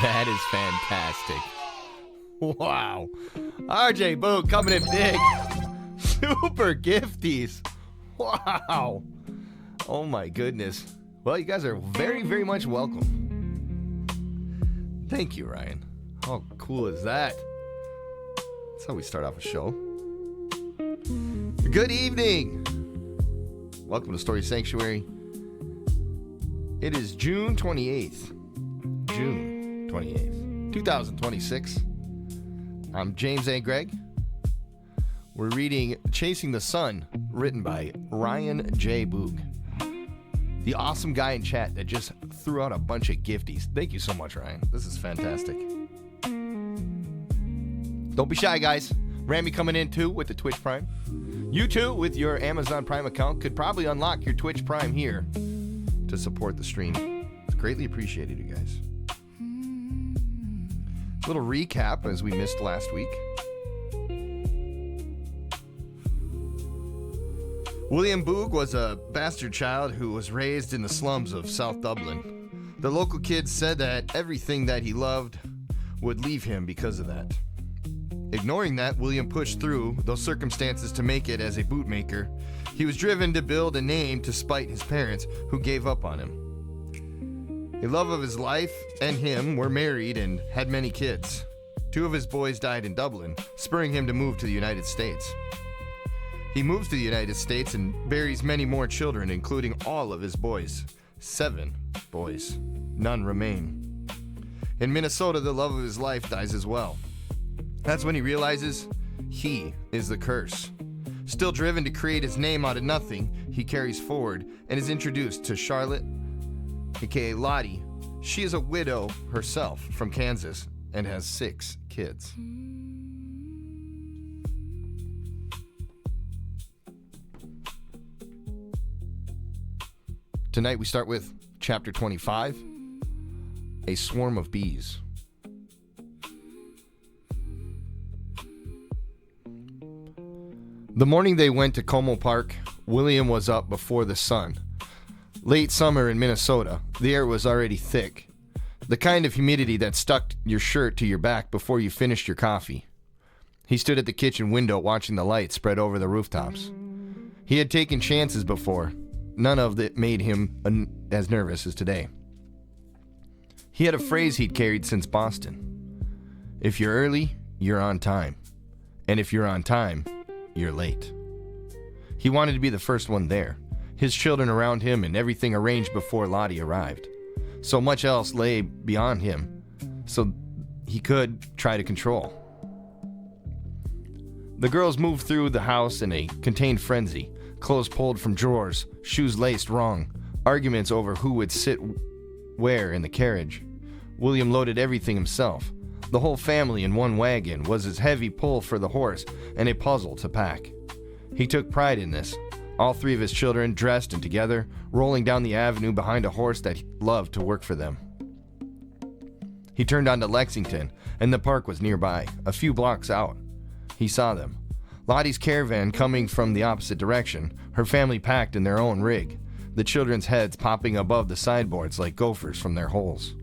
That is fantastic. Wow. RJ Boog coming in big. Super gifties. Wow. Oh my goodness. Well, you guys are very, very much welcome. Thank you, Ryan. How cool is that? That's how we start off a show. Good evening. Welcome to Story Sanctuary. It is June 28th. June 28th, 2026. I'm James A Greig. We're reading Chasing the Sun, written by Ryan J Boog. The awesome guy in chat that just threw out a bunch of gifties. Thank you so much, Ryan. This is fantastic. Don't be shy, guys. Rami coming in too with the Twitch Prime. You too, with your Amazon Prime account, could probably unlock your Twitch Prime here to support the stream. It's greatly appreciated, you guys. Little recap as we missed last week. William Boog was a bastard child who was raised in the slums of South Dublin. The local kids said that everything that he loved would leave him because of that. Ignoring that, William pushed through those circumstances to make it as a bootmaker. He was driven to build a name to spite his parents, who gave up on him. The love of his life and him were married and had many kids. 2 of his boys died in Dublin, spurring him to move to the United States. He moves to the United States and buries many more children, including all of his boys. 7 boys. None remain. In Minnesota, the love of his life dies as well. That's when he realizes he is the curse. Still driven to create his name out of nothing, he carries forward and is introduced to Charlotte, aka Lottie. She is a widow herself from Kansas and has 6 kids. Tonight we start with chapter 25, A Swarm of Bees. The morning they went to Como Park, William was up before the sun. Late summer in Minnesota, the air was already thick, the kind of humidity that stuck your shirt to your back before you finished your coffee. He stood at the kitchen window watching the light spread over the rooftops. He had taken chances before. None of it made him as nervous as today. He had a phrase he'd carried since Boston. If you're early, you're on time. And if you're on time, you're late. He wanted to be the first one there, his children around him and everything arranged before Lottie arrived. So much else lay beyond him, so he could try to control. The girls moved through the house in a contained frenzy, clothes pulled from drawers, shoes laced wrong, arguments over who would sit where in the carriage. William loaded everything himself. The whole family in one wagon was his heavy pull for the horse and a puzzle to pack. He took pride in this. All 3 of his children, dressed and together, rolling down the avenue behind a horse that loved to work for them. He turned onto Lexington, and the park was nearby, a few blocks out. He saw them. Lottie's caravan coming from the opposite direction, her family packed in their own rig, the children's heads popping above the sideboards like gophers from their holes.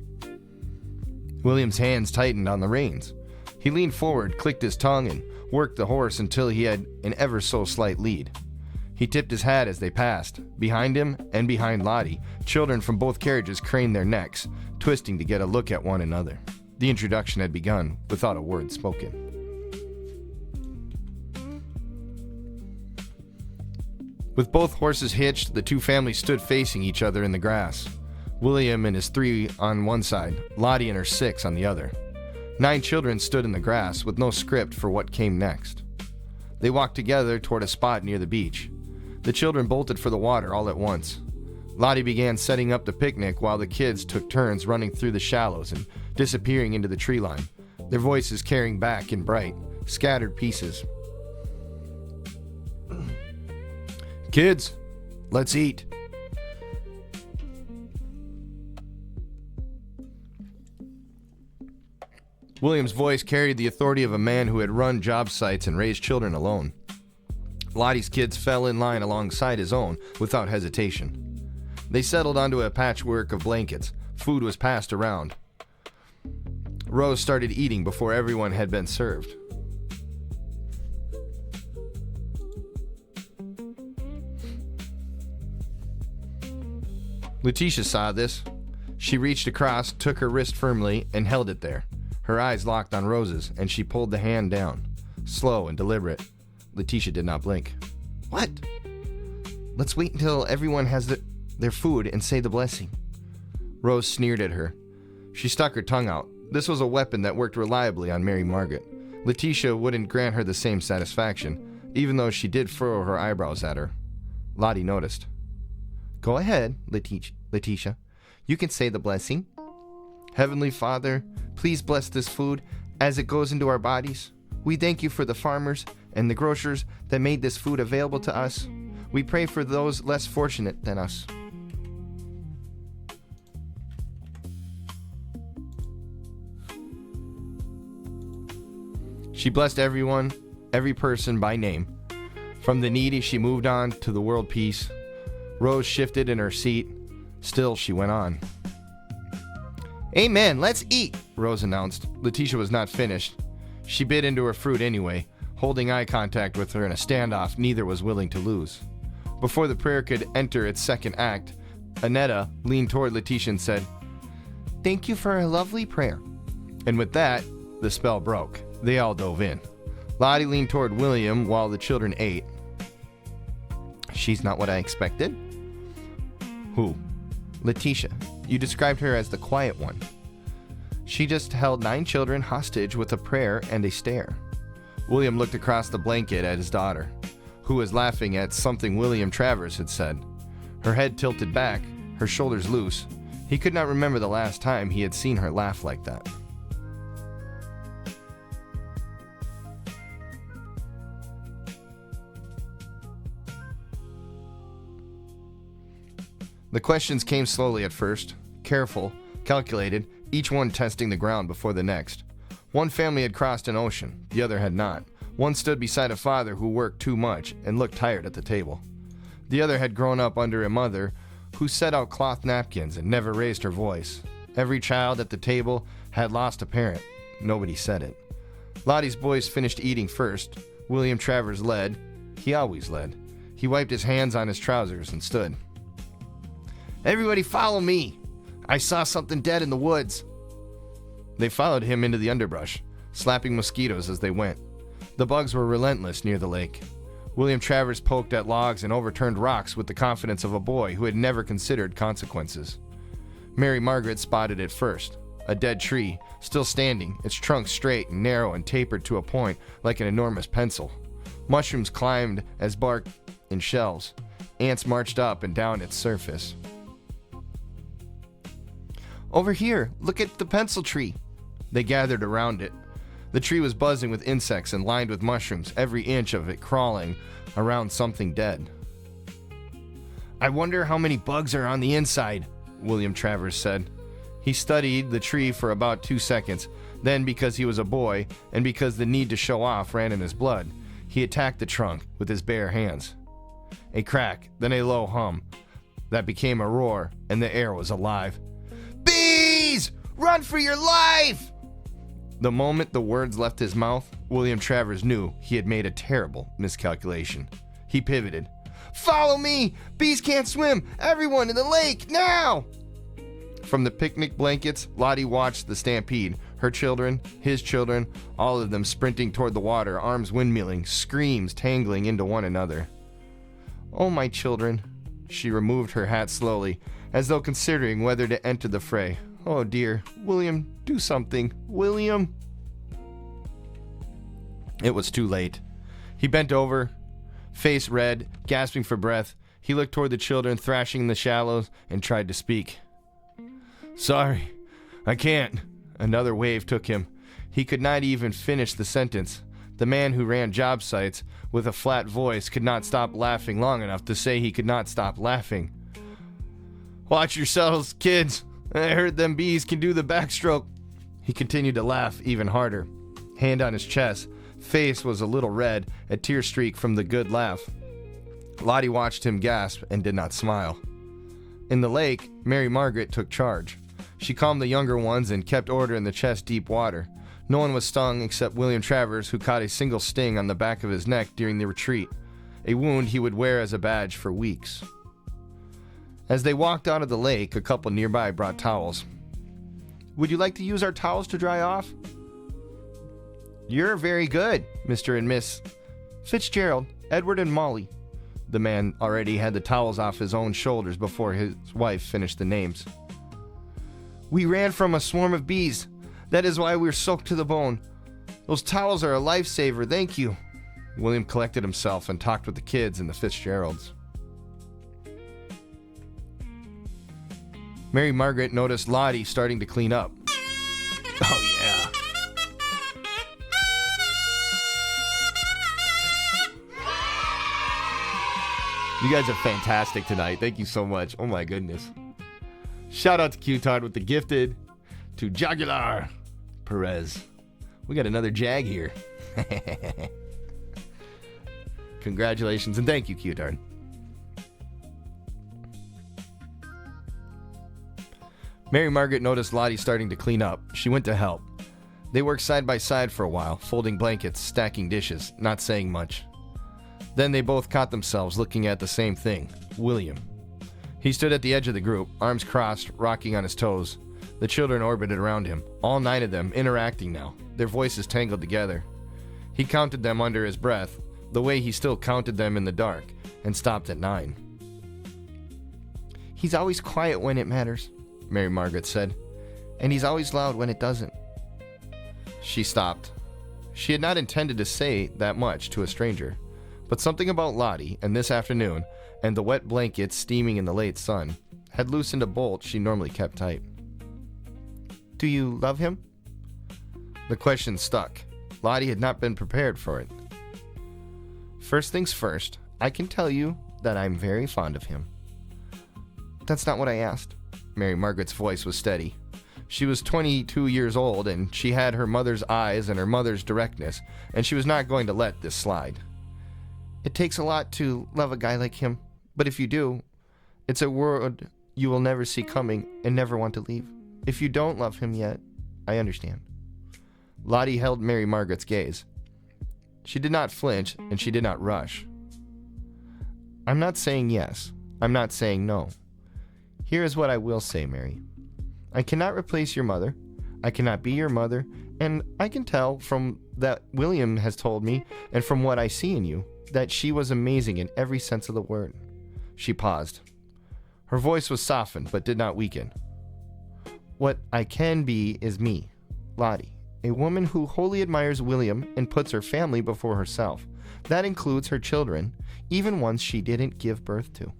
William's hands tightened on the reins. He leaned forward, clicked his tongue, and worked the horse until he had an ever so slight lead. He tipped his hat as they passed. Behind him and behind Lottie, children from both carriages craned their necks, twisting to get a look at one another. The introduction had begun without a word spoken. With both horses hitched, the 2 families stood facing each other in the grass. William and his 3 on one side, Lottie and her 6 on the other. 9 children stood in the grass with no script for what came next. They walked together toward a spot near the beach. The children bolted for the water all at once. Lottie began setting up the picnic while the kids took turns running through the shallows and disappearing into the tree line, their voices carrying back in bright, scattered pieces. Kids, let's eat. William's voice carried the authority of a man who had run job sites and raised children alone. Lottie's kids fell in line alongside his own without hesitation. They settled onto a patchwork of blankets. Food was passed around. Rose started eating before everyone had been served. Letitia saw this. She reached across, took her wrist firmly, and held it there. Her eyes locked on Rose's, and she pulled the hand down. Slow and deliberate. Letitia did not blink. What? Let's wait until everyone has their food and say the blessing. Rose sneered at her. She stuck her tongue out. This was a weapon that worked reliably on Mary Margaret. Letitia wouldn't grant her the same satisfaction, even though she did furrow her eyebrows at her. Lottie noticed. Go ahead, Letitia. You can say the blessing. Heavenly Father, please bless this food as it goes into our bodies. We thank you for the farmers and the grocers that made this food available to us. We pray for those less fortunate than us. She blessed everyone, every person by name. From the needy, she moved on to the world peace. Rose shifted in her seat. Still, she went on. Amen, let's eat, Rose announced. Letitia was not finished. She bit into her fruit anyway, holding eye contact with her in a standoff neither was willing to lose. Before the prayer could enter its second act, Annetta leaned toward Letitia and said, Thank you for a lovely prayer. And with that, the spell broke. They all dove in. Lottie leaned toward William while the children ate. She's not what I expected. Who? Letitia. You described her as the quiet one. She just held 9 children hostage with a prayer and a stare. William looked across the blanket at his daughter, who was laughing at something William Travers had said. Her head tilted back, her shoulders loose. He could not remember the last time he had seen her laugh like that. The questions came slowly at first, careful, calculated, each one testing the ground before the next. One family had crossed an ocean, the other had not. One stood beside a father who worked too much and looked tired at the table. The other had grown up under a mother who set out cloth napkins and never raised her voice. Every child at the table had lost a parent. Nobody said it. Lottie's boys finished eating first. William Travers led. He always led. He wiped his hands on his trousers and stood. Everybody follow me. I saw something dead in the woods. They followed him into the underbrush, slapping mosquitoes as they went. The bugs were relentless near the lake. William Travers poked at logs and overturned rocks with the confidence of a boy who had never considered consequences. Mary Margaret spotted it first. A dead tree, still standing, its trunk straight and narrow and tapered to a point like an enormous pencil. Mushrooms climbed as bark in shelves. Ants marched up and down its surface. Over here, look at the pencil tree. They gathered around it. The tree was buzzing with insects and lined with mushrooms, every inch of it crawling around something dead. I wonder how many bugs are on the inside, William Travers said. He studied the tree for about 2 seconds. Then, because he was a boy, and because the need to show off ran in his blood, he attacked the trunk with his bare hands. A crack, then a low hum. That became a roar, and the air was alive. Bees! Run for your life! The moment the words left his mouth, William Travers knew he had made a terrible miscalculation. He pivoted. Follow me! Bees can't swim! Everyone in the lake, now! From the picnic blankets, Lottie watched the stampede. Her children, his children, all of them sprinting toward the water, arms windmilling, screams tangling into one another. Oh, my children. She removed her hat slowly, as though considering whether to enter the fray. Oh dear, William, do something. William! It was too late. He bent over, face red, gasping for breath. He looked toward the children thrashing in the shallows and tried to speak. Sorry, I can't. Another wave took him. He could not even finish the sentence. The man who ran job sites with a flat voice could not stop laughing long enough to say he could not stop laughing. Watch yourselves, kids. I heard them bees can do the backstroke. He continued to laugh even harder. Hand on his chest, face was a little red, a tear streak from the good laugh. Lottie watched him gasp and did not smile. In the lake, Mary Margaret took charge. She calmed the younger ones and kept order in the chest-deep water. No one was stung except William Travers, who caught a single sting on the back of his neck during the retreat, a wound he would wear as a badge for weeks. As they walked out of the lake, a couple nearby brought towels. "Would you like to use our towels to dry off?" "You're very good, Mr. and Miss Fitzgerald, Edward and Molly." The man already had the towels off his own shoulders before his wife finished the names. "We ran from a swarm of bees. That is why we're soaked to the bone. Those towels are a lifesaver, thank you." William collected himself and talked with the kids and the Fitzgeralds. Mary Margaret noticed Lottie starting to clean up. Oh, yeah. You guys are fantastic tonight. Thank you so much. Oh, my goodness. Shout out to Q-Tard with the gifted, to Jagular Perez. We got another Jag here. Congratulations and thank you, Q-Tard. Mary Margaret noticed Lottie starting to clean up. She went to help. They worked side by side for a while, folding blankets, stacking dishes, not saying much. Then they both caught themselves looking at the same thing, William. He stood at the edge of the group, arms crossed, rocking on his toes. The children orbited around him, all 9 of them interacting now, their voices tangled together. He counted them under his breath, the way he still counted them in the dark, and stopped at 9. "He's always quiet when it matters," Mary Margaret said, "and he's always loud when it doesn't." She stopped. She had not intended to say that much to a stranger, but something about Lottie and this afternoon, and the wet blankets steaming in the late sun, had loosened a bolt she normally kept tight. "Do you love him?" The question stuck. Lottie had not been prepared for it. "First things first, I can tell you that I'm very fond of him." "That's not what I asked." Mary Margaret's voice was steady. She was 22 years old, and she had her mother's eyes and her mother's directness, and she was not going to let this slide. "It takes a lot to love a guy like him, but if you do, it's a world you will never see coming and never want to leave. If you don't love him yet, I understand." Lottie held Mary Margaret's gaze. She did not flinch, and she did not rush. "I'm not saying yes. I'm not saying no. Here is what I will say, Mary. I cannot replace your mother. I cannot be your mother, and I can tell from that William has told me, and from what I see in you, that she was amazing in every sense of the word." She paused. Her voice was softened, but did not weaken. "What I can be is me, Lottie, a woman who wholly admires William and puts her family before herself. That includes her children, even ones she didn't give birth to."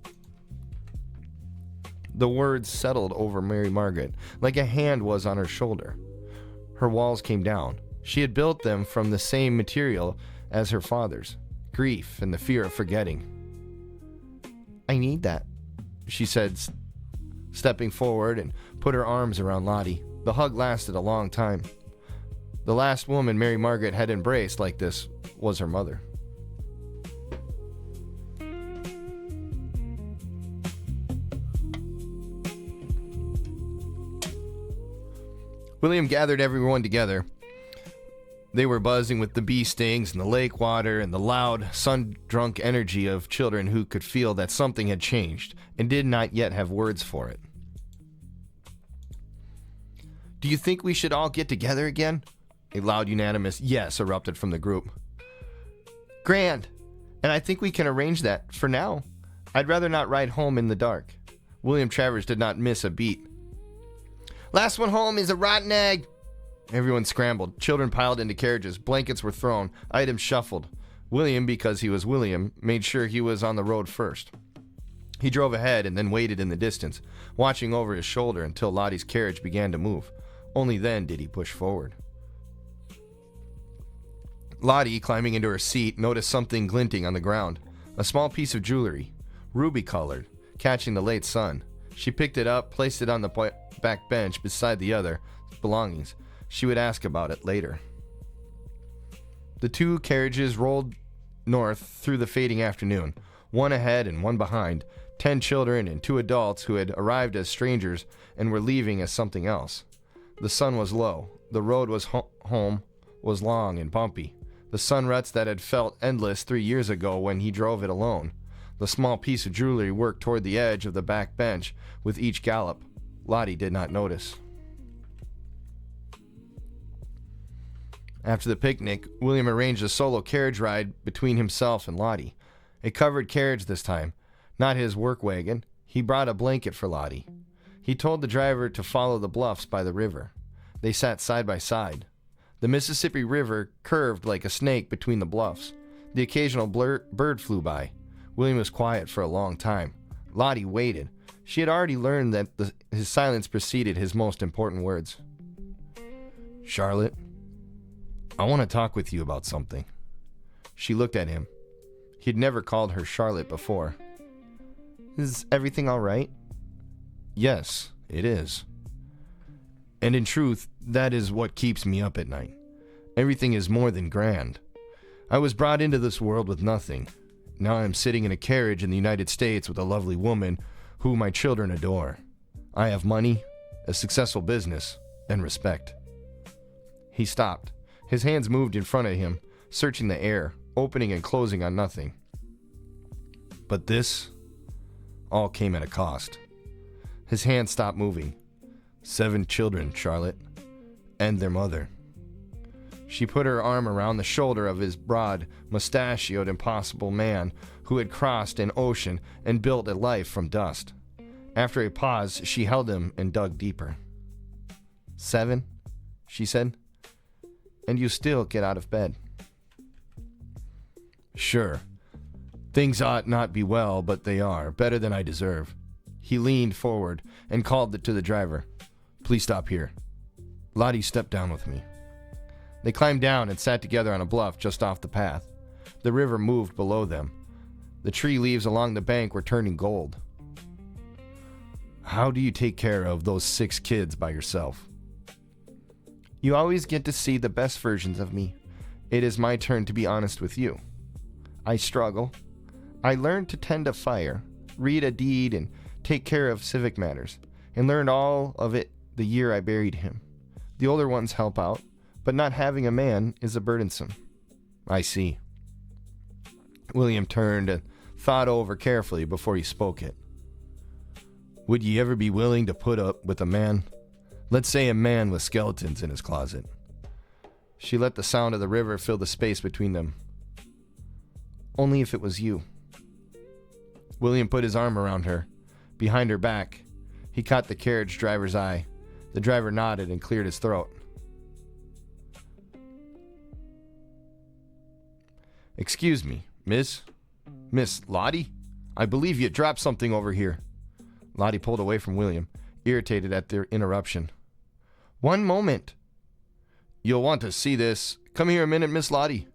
The words settled over Mary Margaret, like a hand was on her shoulder. Her walls came down. She had built them from the same material as her father's, grief and the fear of forgetting. "I need that," she said, stepping forward and put her arms around Lottie. The hug lasted a long time. The last woman Mary Margaret had embraced like this was her mother. William gathered everyone together. They were buzzing with the bee stings and the lake water and the loud, sun-drunk energy of children who could feel that something had changed and did not yet have words for it. "Do you think we should all get together again?" A loud, unanimous yes erupted from the group. "Grand! And I think we can arrange that for now. I'd rather not ride home in the dark." William Travers did not miss a beat. "Last one home is a rotten egg." Everyone scrambled. Children piled into carriages. Blankets were thrown. Items shuffled. William, because he was William, made sure he was on the road first. He drove ahead and then waited in the distance, watching over his shoulder until Lottie's carriage began to move. Only then did he push forward. Lottie, climbing into her seat, noticed something glinting on the ground. A small piece of jewelry, ruby-colored, catching the late sun. She picked it up, placed it on the back bench beside the other belongings. She would ask about it later. The 2 carriages rolled north through the fading afternoon, one ahead and one behind, 10 children and 2 adults who had arrived as strangers and were leaving as something else. The sun was low. The road was home was long and bumpy. The sun ruts that had felt endless 3 years ago when he drove it alone. The small piece of jewelry worked toward the edge of the back bench with each gallop. Lottie did not notice. After the picnic, William arranged a solo carriage ride between himself and Lottie. A covered carriage this time, not his work wagon. He brought a blanket for Lottie. He told the driver to follow the bluffs by the river. They sat side by side. The Mississippi River curved like a snake between the bluffs. The occasional bird flew by. William was quiet for a long time. Lottie waited. She had already learned that his silence preceded his most important words. "Charlotte, I want to talk with you about something." She looked at him. He'd never called her Charlotte before. "Is everything all right?" "Yes, it is. And in truth, that is what keeps me up at night. Everything is more than grand. I was brought into this world with nothing. Now I am sitting in a carriage in the United States with a lovely woman who my children adore. I have money, a successful business, and respect." He stopped. His hands moved in front of him, searching the air, opening and closing on nothing. But this all came at a cost. His hands stopped moving. 7 children, Charlotte, and their mother. She put her arm around the shoulder of his broad, mustachioed, impossible man who had crossed an ocean and built a life from dust. After a pause, she held him and dug deeper. 7, she said, and you still get out of bed. Sure. Things ought not be well, but they are, better than I deserve. He leaned forward and called to the driver. Please stop here. Lottie, step down with me. They climbed down and sat together on a bluff just off the path. The river moved below them. The tree leaves along the bank were turning gold. How do you take care of those 6 kids by yourself? You always get to see the best versions of me. It is my turn to be honest with you. I struggle. I learned to tend a fire, read a deed, and take care of civic matters, and learned all of it the year I buried him. The older ones help out, but not having a man is a burdensome. I see. William turned and thought over carefully before he spoke it. Would ye ever be willing to put up with a man? Let's say a man with skeletons in his closet. She let the sound of the river fill the space between them. Only if it was you. William put his arm around her. Behind her back, he caught the carriage driver's eye. The driver nodded and cleared his throat. Excuse me, Miss Lottie? I believe you dropped something over here. Lottie pulled away from William, irritated at their interruption. One moment. You'll want to see this. Come here a minute, Miss Lottie.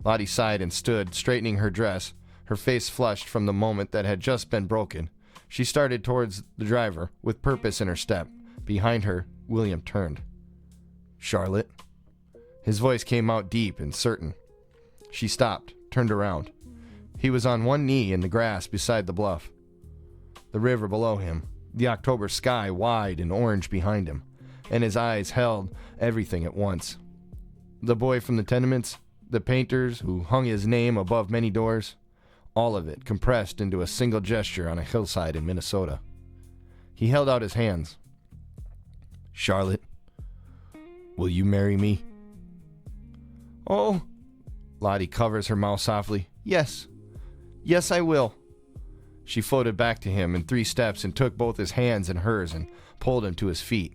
Lottie sighed and stood, straightening her dress, her face flushed from the moment that had just been broken. She started towards the driver, with purpose in her step. Behind her, William turned. Charlotte? His voice came out deep and certain. She stopped, turned around. He was on one knee in the grass beside the bluff. The river below him, the October sky wide and orange behind him, and his eyes held everything at once. The boy from the tenements, the painters who hung his name above many doors, all of it compressed into a single gesture on a hillside in Minnesota. He held out his hands. Charlotte, will you marry me? Oh, Lottie covers her mouth softly. Yes, I will. She floated back to him in 3 steps and took both his hands in hers and pulled him to his feet.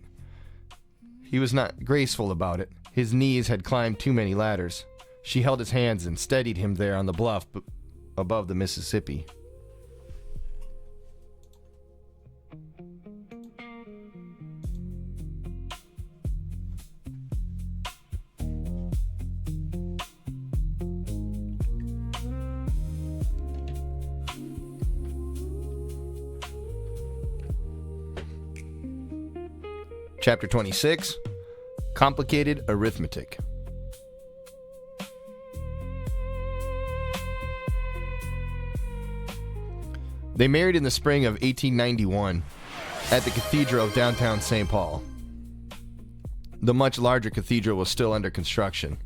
He was not graceful about it. His knees had climbed too many ladders. She held his hands and steadied him there on the bluff above the Mississippi. Chapter 26, Complicated Arithmetic. They married in the spring of 1891 at the Cathedral of downtown St. Paul. The much larger cathedral was still under construction.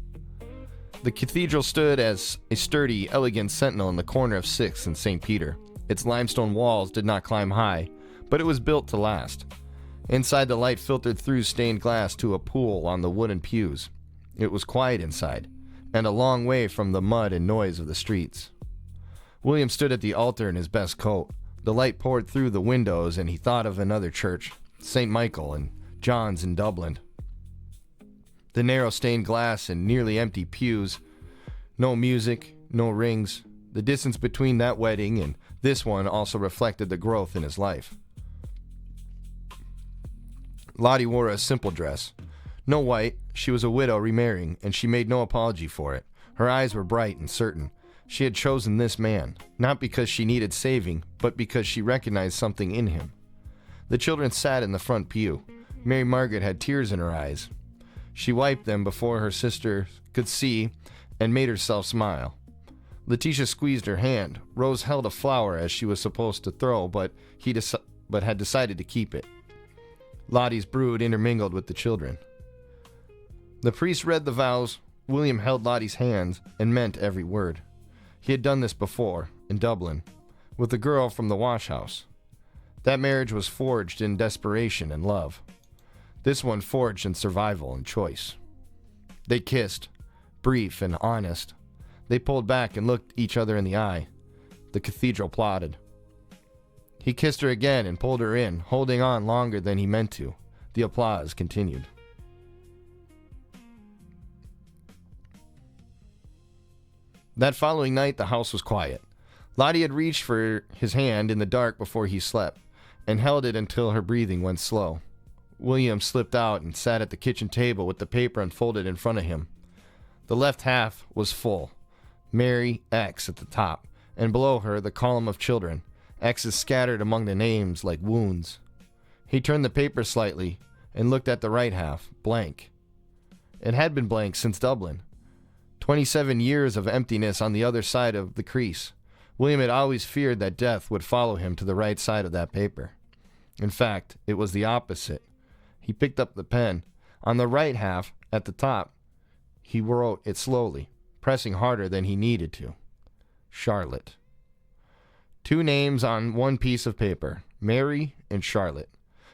The cathedral stood as a sturdy, elegant sentinel in the corner of 6th and St. Peter. Its limestone walls did not climb high, but it was built to last. Inside, the light filtered through stained glass to a pool on the wooden pews. It was quiet inside, and a long way from the mud and noise of the streets. William stood at the altar in his best coat. The light poured through the windows, and he thought of another church, St. Michael and John's in Dublin. The narrow stained glass and nearly empty pews. No music, no rings. The distance between that wedding and this one also reflected the growth in his life. Lottie wore a simple dress. No white, she was a widow remarrying, and she made no apology for it. Her eyes were bright and certain. She had chosen this man, not because she needed saving, but because she recognized something in him. The children sat in the front pew. Mary Margaret had tears in her eyes. She wiped them before her sister could see and made herself smile. Letitia squeezed her hand. Rose held a flower as she was supposed to throw, but had decided to keep it. Lottie's brood intermingled with the children. The priest read the vows. William held Lottie's hands and meant every word. He had done this before, in Dublin, with a girl from the wash house. That marriage was forged in desperation and love. This one forged in survival and choice. They kissed, brief and honest. They pulled back and looked each other in the eye. The cathedral applauded. He kissed her again and pulled her in, holding on longer than he meant to. The applause continued. That following night, the house was quiet. Lottie had reached for his hand in the dark before he slept, and held it until her breathing went slow. William slipped out and sat at the kitchen table with the paper unfolded in front of him. The left half was full. Mary X at the top, and below her the column of children, X's scattered among the names like wounds. He turned the paper slightly and looked at the right half, blank. It had been blank since Dublin. 27 years of emptiness on the other side of the crease. William had always feared that death would follow him to the right side of that paper. In fact, it was the opposite. He picked up the pen. On the right half, at the top, he wrote it slowly, pressing harder than he needed to. Charlotte. 2 names on one piece of paper, Mary and Charlotte.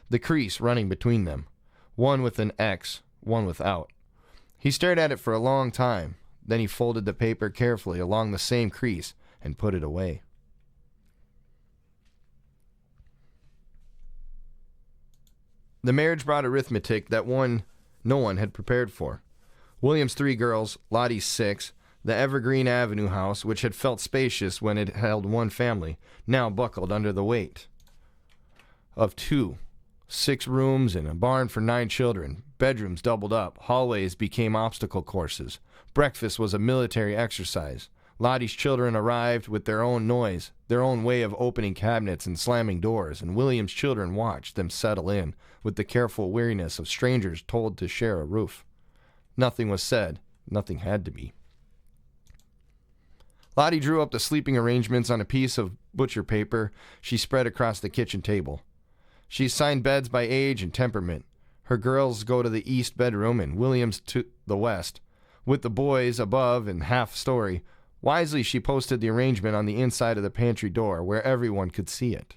The crease running between them, one with an X, one without. He stared at it for a long time. Then he folded the paper carefully along the same crease and put it away. The marriage brought arithmetic that no one had prepared for. William's 3 girls, Lottie's 6, the Evergreen Avenue house, which had felt spacious when it held 1 family, now buckled under the weight of 2. 6 rooms and a barn for 9 children. Bedrooms doubled up. Hallways became obstacle courses. Breakfast was a military exercise. Lottie's children arrived with their own noise, their own way of opening cabinets and slamming doors, and William's children watched them settle in with the careful weariness of strangers told to share a roof. Nothing was said. Nothing had to be. Lottie drew up the sleeping arrangements on a piece of butcher paper she spread across the kitchen table. She assigned beds by age and temperament. Her girls go to the east bedroom and William's to the west, with the boys above and half story. Wisely, she posted the arrangement on the inside of the pantry door where everyone could see it.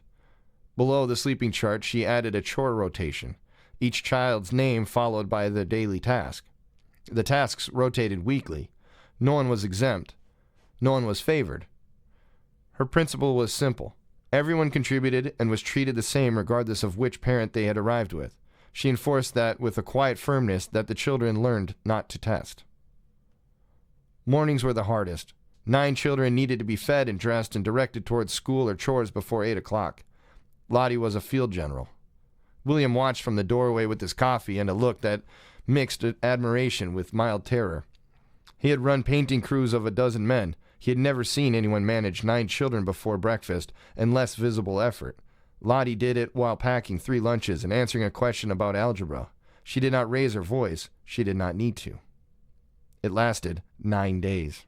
Below the sleeping chart, she added a chore rotation, each child's name followed by the daily task. The tasks rotated weekly. No one was exempt. No one was favored. Her principle was simple. Everyone contributed and was treated the same regardless of which parent they had arrived with. She enforced that with a quiet firmness that the children learned not to test. Mornings were the hardest. 9 children needed to be fed and dressed and directed towards school or chores before 8 o'clock. Lottie was a field general. William watched from the doorway with his coffee and a look that mixed admiration with mild terror. He had run painting crews of 12 men. He had never seen anyone manage 9 children before breakfast and less visible effort. Lottie did it while packing 3 lunches and answering a question about algebra. She did not raise her voice. She did not need to. It lasted 9 days.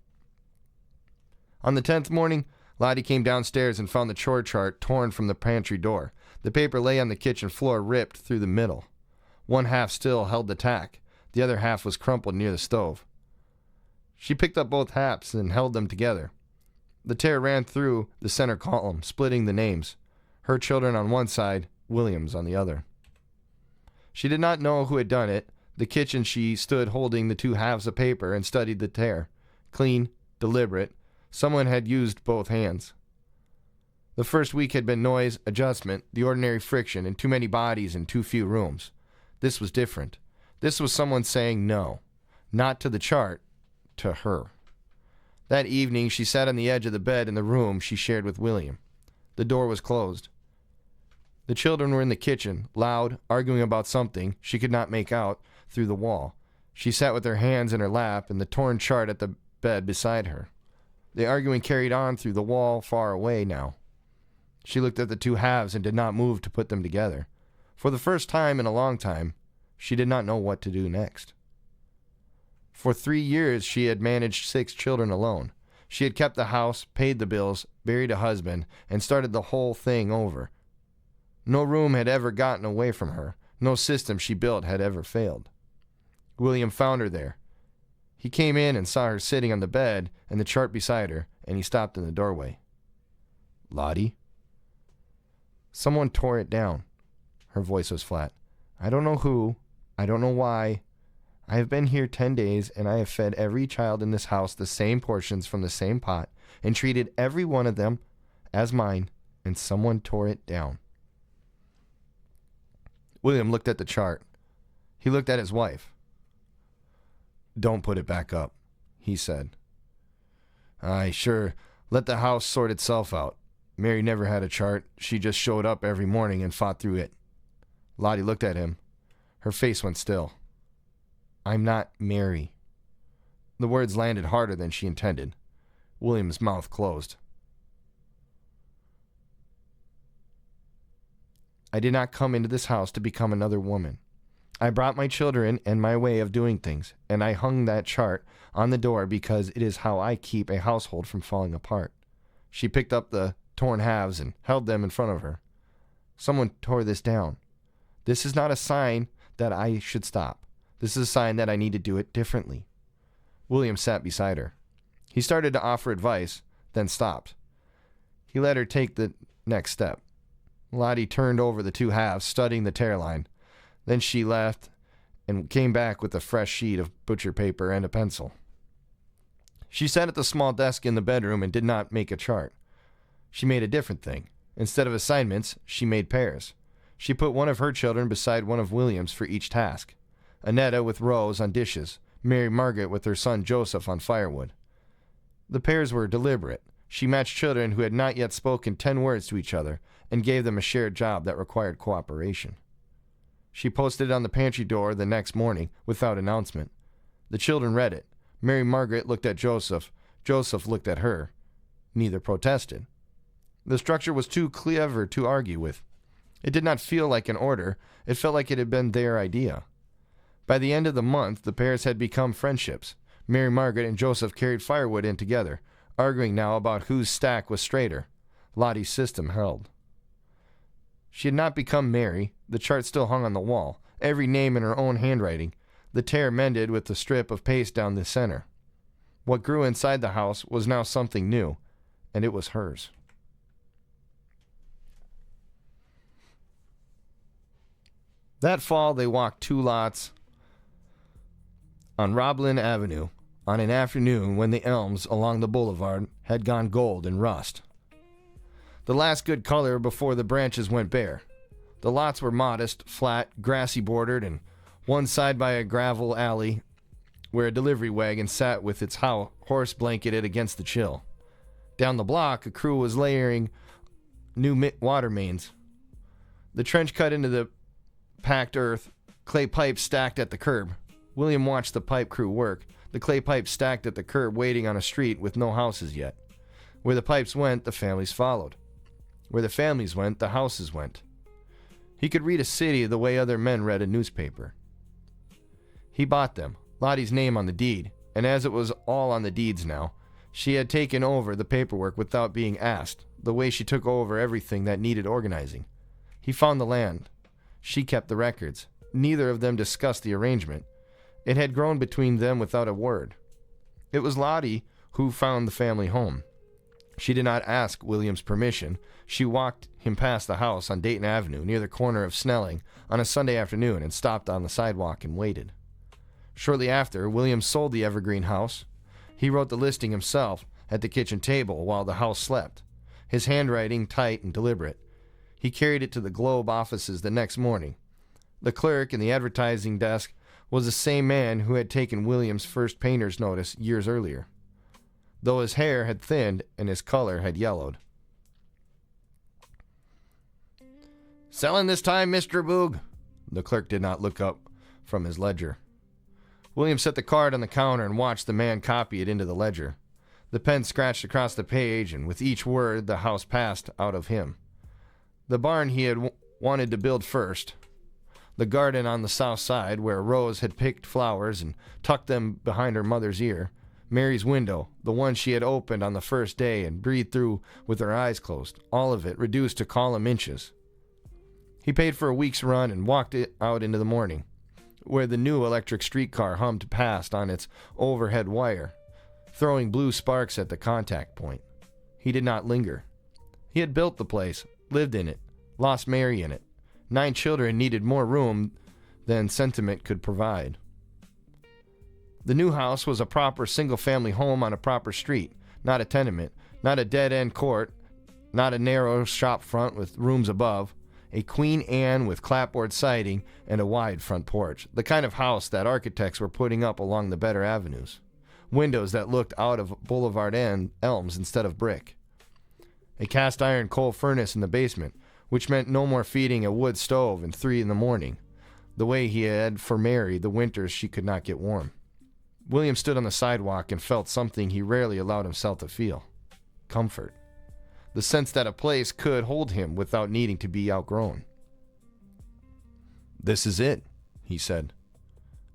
On the 10th morning, Lottie came downstairs and found the chore chart torn from the pantry door. The paper lay on the kitchen floor, ripped through the middle. One half still held the tack. The other half was crumpled near the stove. She picked up both halves and held them together. The tear ran through the center column, splitting the names. Her children on one side, William's on the other. She did not know who had done it. The kitchen, she stood holding the two halves of paper and studied the tear. Clean, deliberate. Someone had used both hands. The first week had been noise, adjustment, the ordinary friction, and too many bodies in too few rooms. This was different. This was someone saying no. Not to the chart, to her. That evening, she sat on the edge of the bed in the room she shared with William. The door was closed. The children were in the kitchen, loud, arguing about something she could not make out through the wall. She sat with her hands in her lap and the torn chart at the bed beside her. The arguing carried on through the wall far away now. She looked at the two halves and did not move to put them together. For the first time in a long time, she did not know what to do next. For 3 years, she had managed 6 children alone. She had kept the house, paid the bills, buried a husband, and started the whole thing over. No room had ever gotten away from her. No system she built had ever failed. William found her there. He came in and saw her sitting on the bed and the chart beside her, and he stopped in the doorway. "Lottie?" Someone tore it down. Her voice was flat. "I don't know who. I don't know why. I have been here 10 days, and I have fed every child in this house the same portions from the same pot, and treated every one of them as mine, and someone tore it down." William looked at the chart. He looked at his wife. "Don't put it back up," he said. "I sure let the house sort itself out. Mary never had a chart. She just showed up every morning and fought through it." Lottie looked at him. Her face went still. "I'm not Mary." The words landed harder than she intended. William's mouth closed. "I did not come into this house to become another woman. I brought my children and my way of doing things, and I hung that chart on the door because it is how I keep a household from falling apart." She picked up the torn halves and held them in front of her. "Someone tore this down. This is not a sign that I should stop. This is a sign that I need to do it differently." William sat beside her. He started to offer advice, then stopped. He let her take the next step. Lottie turned over the two halves, studying the tear line. Then she left and came back with a fresh sheet of butcher paper and a pencil. She sat at the small desk in the bedroom and did not make a chart. She made a different thing. Instead of assignments, she made pairs. She put one of her children beside one of William's for each task. Annetta with Rose on dishes, Mary Margaret with her son Joseph on firewood. The pairs were deliberate. She matched children who had not yet spoken 10 words to each other and gave them a shared job that required cooperation. She posted it on the pantry door the next morning without announcement. The children read it. Mary Margaret looked at Joseph. Joseph looked at her. Neither protested. The structure was too clever to argue with. It did not feel like an order. It felt like it had been their idea. By the end of the month, the pairs had become friendships. Mary Margaret and Joseph carried firewood in together, arguing now about whose stack was straighter. Lottie's system held. She had not become Mary. The chart still hung on the wall, every name in her own handwriting, the tear mended with the strip of paste down the center. What grew inside the house was now something new, and it was hers. That fall, they walked 2 lots on Roblin Avenue on an afternoon when the elms along the boulevard had gone gold and rust. The last good color before the branches went bare. The lots were modest, flat, grassy bordered, and one side by a gravel alley where a delivery wagon sat with its horse blanketed against the chill. Down the block, a crew was layering new water mains. The trench cut into the packed earth, clay pipes stacked at the curb. William watched the pipe crew work, the clay pipes stacked at the curb waiting on a street with no houses yet. Where the pipes went, the families followed. Where the families went, the houses went. He could read a city the way other men read a newspaper. He bought them, Lottie's name on the deed, and as it was all on the deeds now, She had taken over the paperwork without being asked, the way she took over everything that needed organizing. He found the land. She kept the records. Neither of them discussed the arrangement. It had grown between them without a word. It was Lottie who found the family home. She did not ask William's permission. She walked him past the house on Dayton Avenue near the corner of Snelling on a Sunday afternoon and stopped on the sidewalk and waited. Shortly after, William sold the evergreen house. He wrote the listing himself at the kitchen table while the house slept, his handwriting tight and deliberate. He carried it to the Globe offices the next morning. The clerk in the advertising desk was the same man who had taken William's first painter's notice years earlier, though his hair had thinned and his color had yellowed. "Selling this time, Mr. Boog?" The clerk did not look up from his ledger. William set the card on the counter and watched the man copy it into the ledger. The pen scratched across the page, and with each word, the house passed out of him. The barn he had wanted to build first. The garden on the south side, where Rose had picked flowers and tucked them behind her mother's ear. Mary's window, the one she had opened on the first day and breathed through with her eyes closed, all of it reduced to column inches. He paid for a week's run and walked it out into the morning, where the new electric streetcar hummed past on its overhead wire, throwing blue sparks at the contact point. He did not linger. He had built the place, lived in it, lost Mary in it. 9 children needed more room than sentiment could provide. The new house was a proper single-family home on a proper street, not a tenement, not a dead-end court, not a narrow shop front with rooms above, a Queen Anne with clapboard siding and a wide front porch, the kind of house that architects were putting up along the better avenues. Windows that looked out of boulevard elms instead of brick. A cast-iron coal furnace in the basement, which meant no more feeding a wood stove at 3 a.m, the way he had for Mary the winters she could not get warm. William stood on the sidewalk and felt something he rarely allowed himself to feel. Comfort. The sense that a place could hold him without needing to be outgrown. "This is it," he said.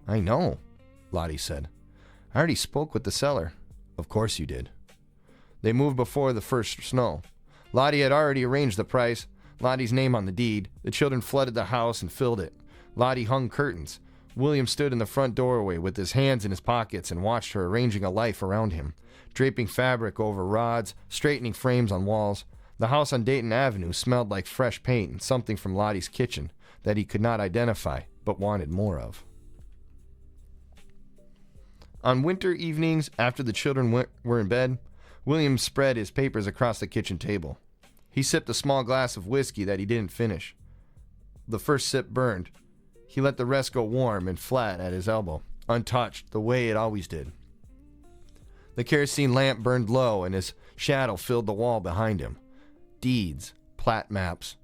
"I know," Lottie said. "I already spoke with the seller." "Of course you did." They moved before the first snow. Lottie had already arranged the price, Lottie's name on the deed. The children flooded the house and filled it. Lottie hung curtains. William stood in the front doorway with his hands in his pockets and watched her arranging a life around him, draping fabric over rods, straightening frames on walls. The house on Dayton Avenue smelled like fresh paint and something from Lottie's kitchen that he could not identify but wanted more of. On winter evenings, after the children were in bed, William spread his papers across the kitchen table. He sipped a small glass of whiskey that he didn't finish. The first sip burned. He let the rest go warm and flat at his elbow, untouched, the way it always did. The kerosene lamp burned low, and his shadow filled the wall behind him. Deeds, plat maps,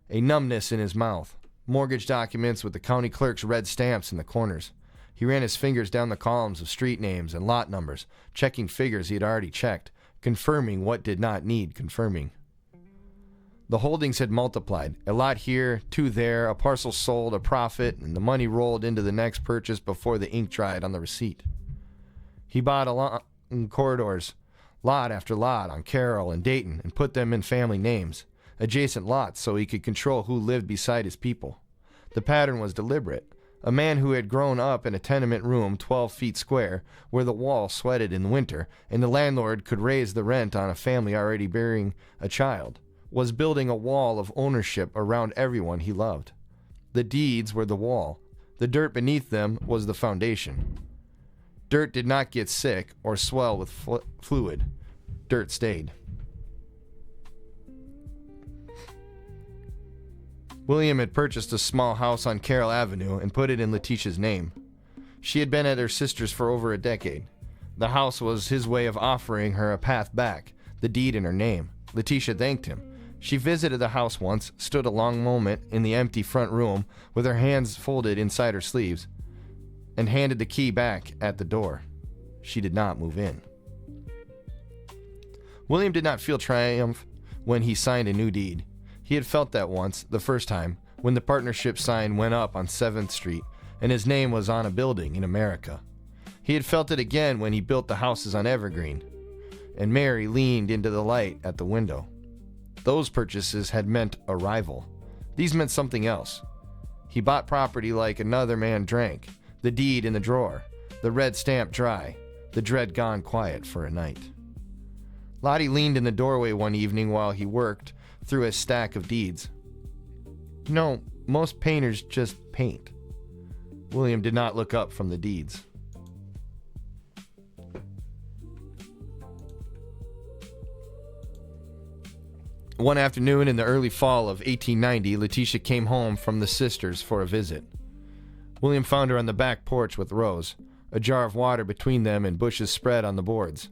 a numbness in his mouth, mortgage documents with the county clerk's red stamps in the corners. He ran his fingers down the columns of street names and lot numbers, checking figures he had already checked, confirming what did not need confirming. The holdings had multiplied. A lot here, 2 there, a parcel sold, a profit, and the money rolled into the next purchase before the ink dried on the receipt. He bought along corridors, lot after lot on Carroll and Dayton, and put them in family names, adjacent lots, so he could control who lived beside his people. The pattern was deliberate. A man who had grown up in a tenement room 12 feet square, where the wall sweated in winter, and the landlord could raise the rent on a family already bearing a child, was building a wall of ownership around everyone he loved. The deeds were the wall. The dirt beneath them was the foundation. Dirt did not get sick or swell with fluid. Dirt stayed. William had purchased a small house on Carroll Avenue and put it in Letitia's name. She had been at her sister's for over a decade. The house was his way of offering her a path back, the deed in her name. Letitia thanked him. She visited the house once, stood a long moment in the empty front room with her hands folded inside her sleeves, and handed the key back at the door. She did not move in. William did not feel triumph when he signed a new deed. He had felt that once, the first time, when the partnership sign went up on 7th Street and his name was on a building in America. He had felt it again when he built the houses on Evergreen. and Mary leaned into the light at the window. Those purchases had meant arrival. These meant something else. He bought property like another man drank, the deed in the drawer, the red stamp dry, the dread gone quiet for a night. Lottie leaned in the doorway one evening while he worked through a stack of deeds. You know, most painters just paint. William did not look up from the deeds. One afternoon in the early fall of 1890, Letitia came home from the sisters for a visit. William found her on the back porch with Rose, a jar of water between them and bushes spread on the boards.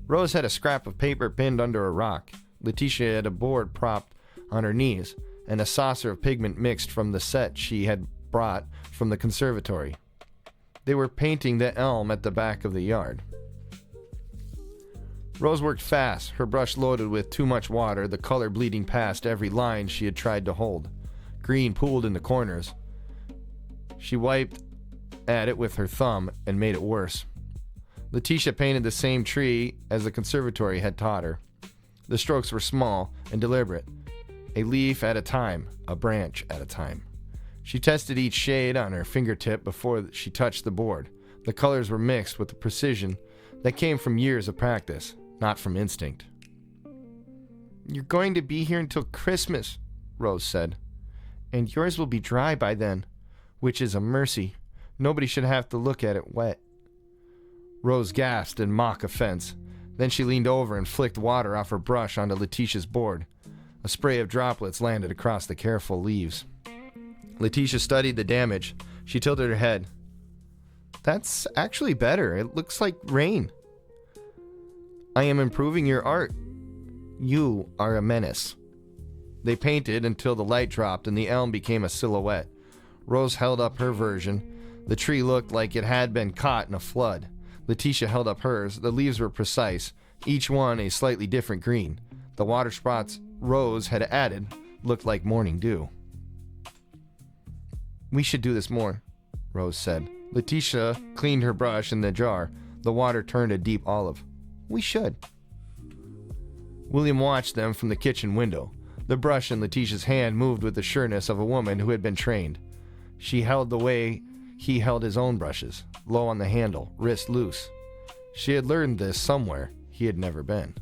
Rose had a scrap of paper pinned under a rock. Letitia had a board propped on her knees and a saucer of pigment mixed from the set she had brought from the conservatory. They were painting the elm at the back of the yard. Rose worked fast, her brush loaded with too much water, the color bleeding past every line she had tried to hold. Green pooled in the corners. She wiped at it with her thumb and made it worse. Letitia painted the same tree as the conservatory had taught her. The strokes were small and deliberate, a leaf at a time, a branch at a time. She tested each shade on her fingertip before she touched the board. The colors were mixed with the precision that came from years of practice, not from instinct. "You're going to be here until Christmas," Rose said, "and yours will be dry by then, which is a mercy. Nobody should have to look at it wet." Rose gasped in mock offense. Then she leaned over and flicked water off her brush onto Letitia's board. A spray of droplets landed across the careful leaves. Letitia studied the damage. She tilted her head. "That's actually better. It looks like rain." "I am improving your art. You are a menace." They painted until the light dropped and the elm became a silhouette. Rose held up her version. The tree looked like it had been caught in a flood. Letitia held up hers. The leaves were precise, each one a slightly different green. The water spots Rose had added looked like morning dew. "We should do this more," Rose said. Letitia cleaned her brush in the jar. The water turned a deep olive. "We should." William watched them from the kitchen window. The brush in Letitia's hand moved with the sureness of a woman who had been trained. She held the way he held his own brushes, low on the handle, wrist loose. She had learned this somewhere he had never been.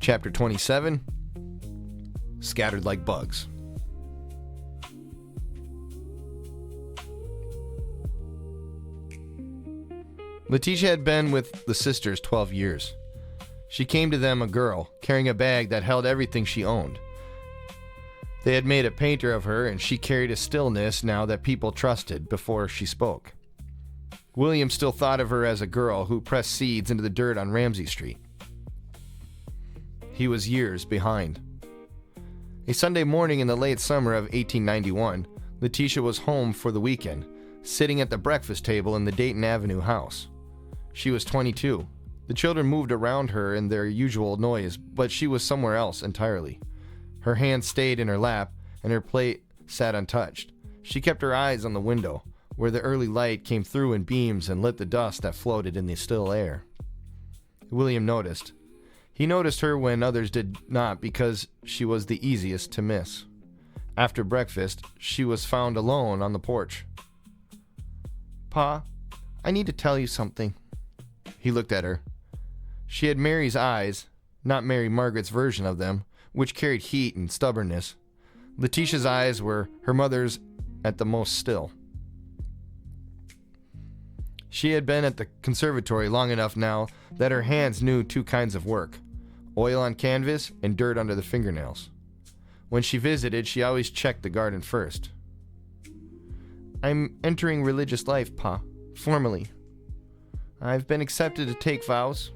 Chapter 27, Scattered Like Bugs. Letitia had been with the sisters 12 years. She came to them a girl, carrying a bag that held everything she owned. They had made a painter of her, and she carried a stillness now that people trusted before she spoke. William still thought of her as a girl who pressed seeds into the dirt on Ramsey Street. He was years behind. A Sunday morning in the late summer of 1891, Letitia was home for the weekend, sitting at the breakfast table in the Dayton Avenue house. She was 22. The children moved around her in their usual noise, but she was somewhere else entirely. Her hand stayed in her lap, and her plate sat untouched. She kept her eyes on the window, where the early light came through in beams and lit the dust that floated in the still air. William noticed. He noticed her when others did not because she was the easiest to miss. After breakfast, she was found alone on the porch. "Pa, I need to tell you something." He looked at her. She had Mary's eyes, not Mary Margaret's version of them, which carried heat and stubbornness. Letitia's eyes were her mother's at the most still. She had been at the conservatory long enough now that her hands knew two kinds of work: oil on canvas and dirt under the fingernails. When she visited, she always checked the garden first. "I'm entering religious life, Pa, formally. I've been accepted to take vows."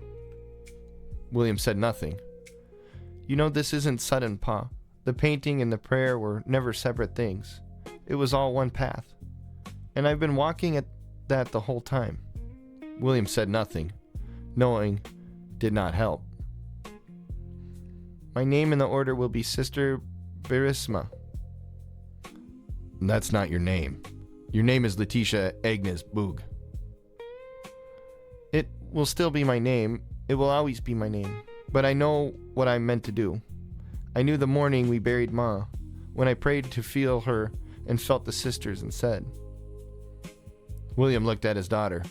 William said nothing. "You know this isn't sudden, Pa. The painting and the prayer were never separate things. It was all one path. And I've been walking at that the whole time." William said nothing. Knowing did not help. "My name in the order will be Sister Barisma. That's not your name. Your name is Letitia Agnes Boog. It will still be my name. It will always be my name. But I know what I'm meant to do. I knew the morning we buried Ma, when I prayed to feel her and felt the sisters and said. William looked at his daughter.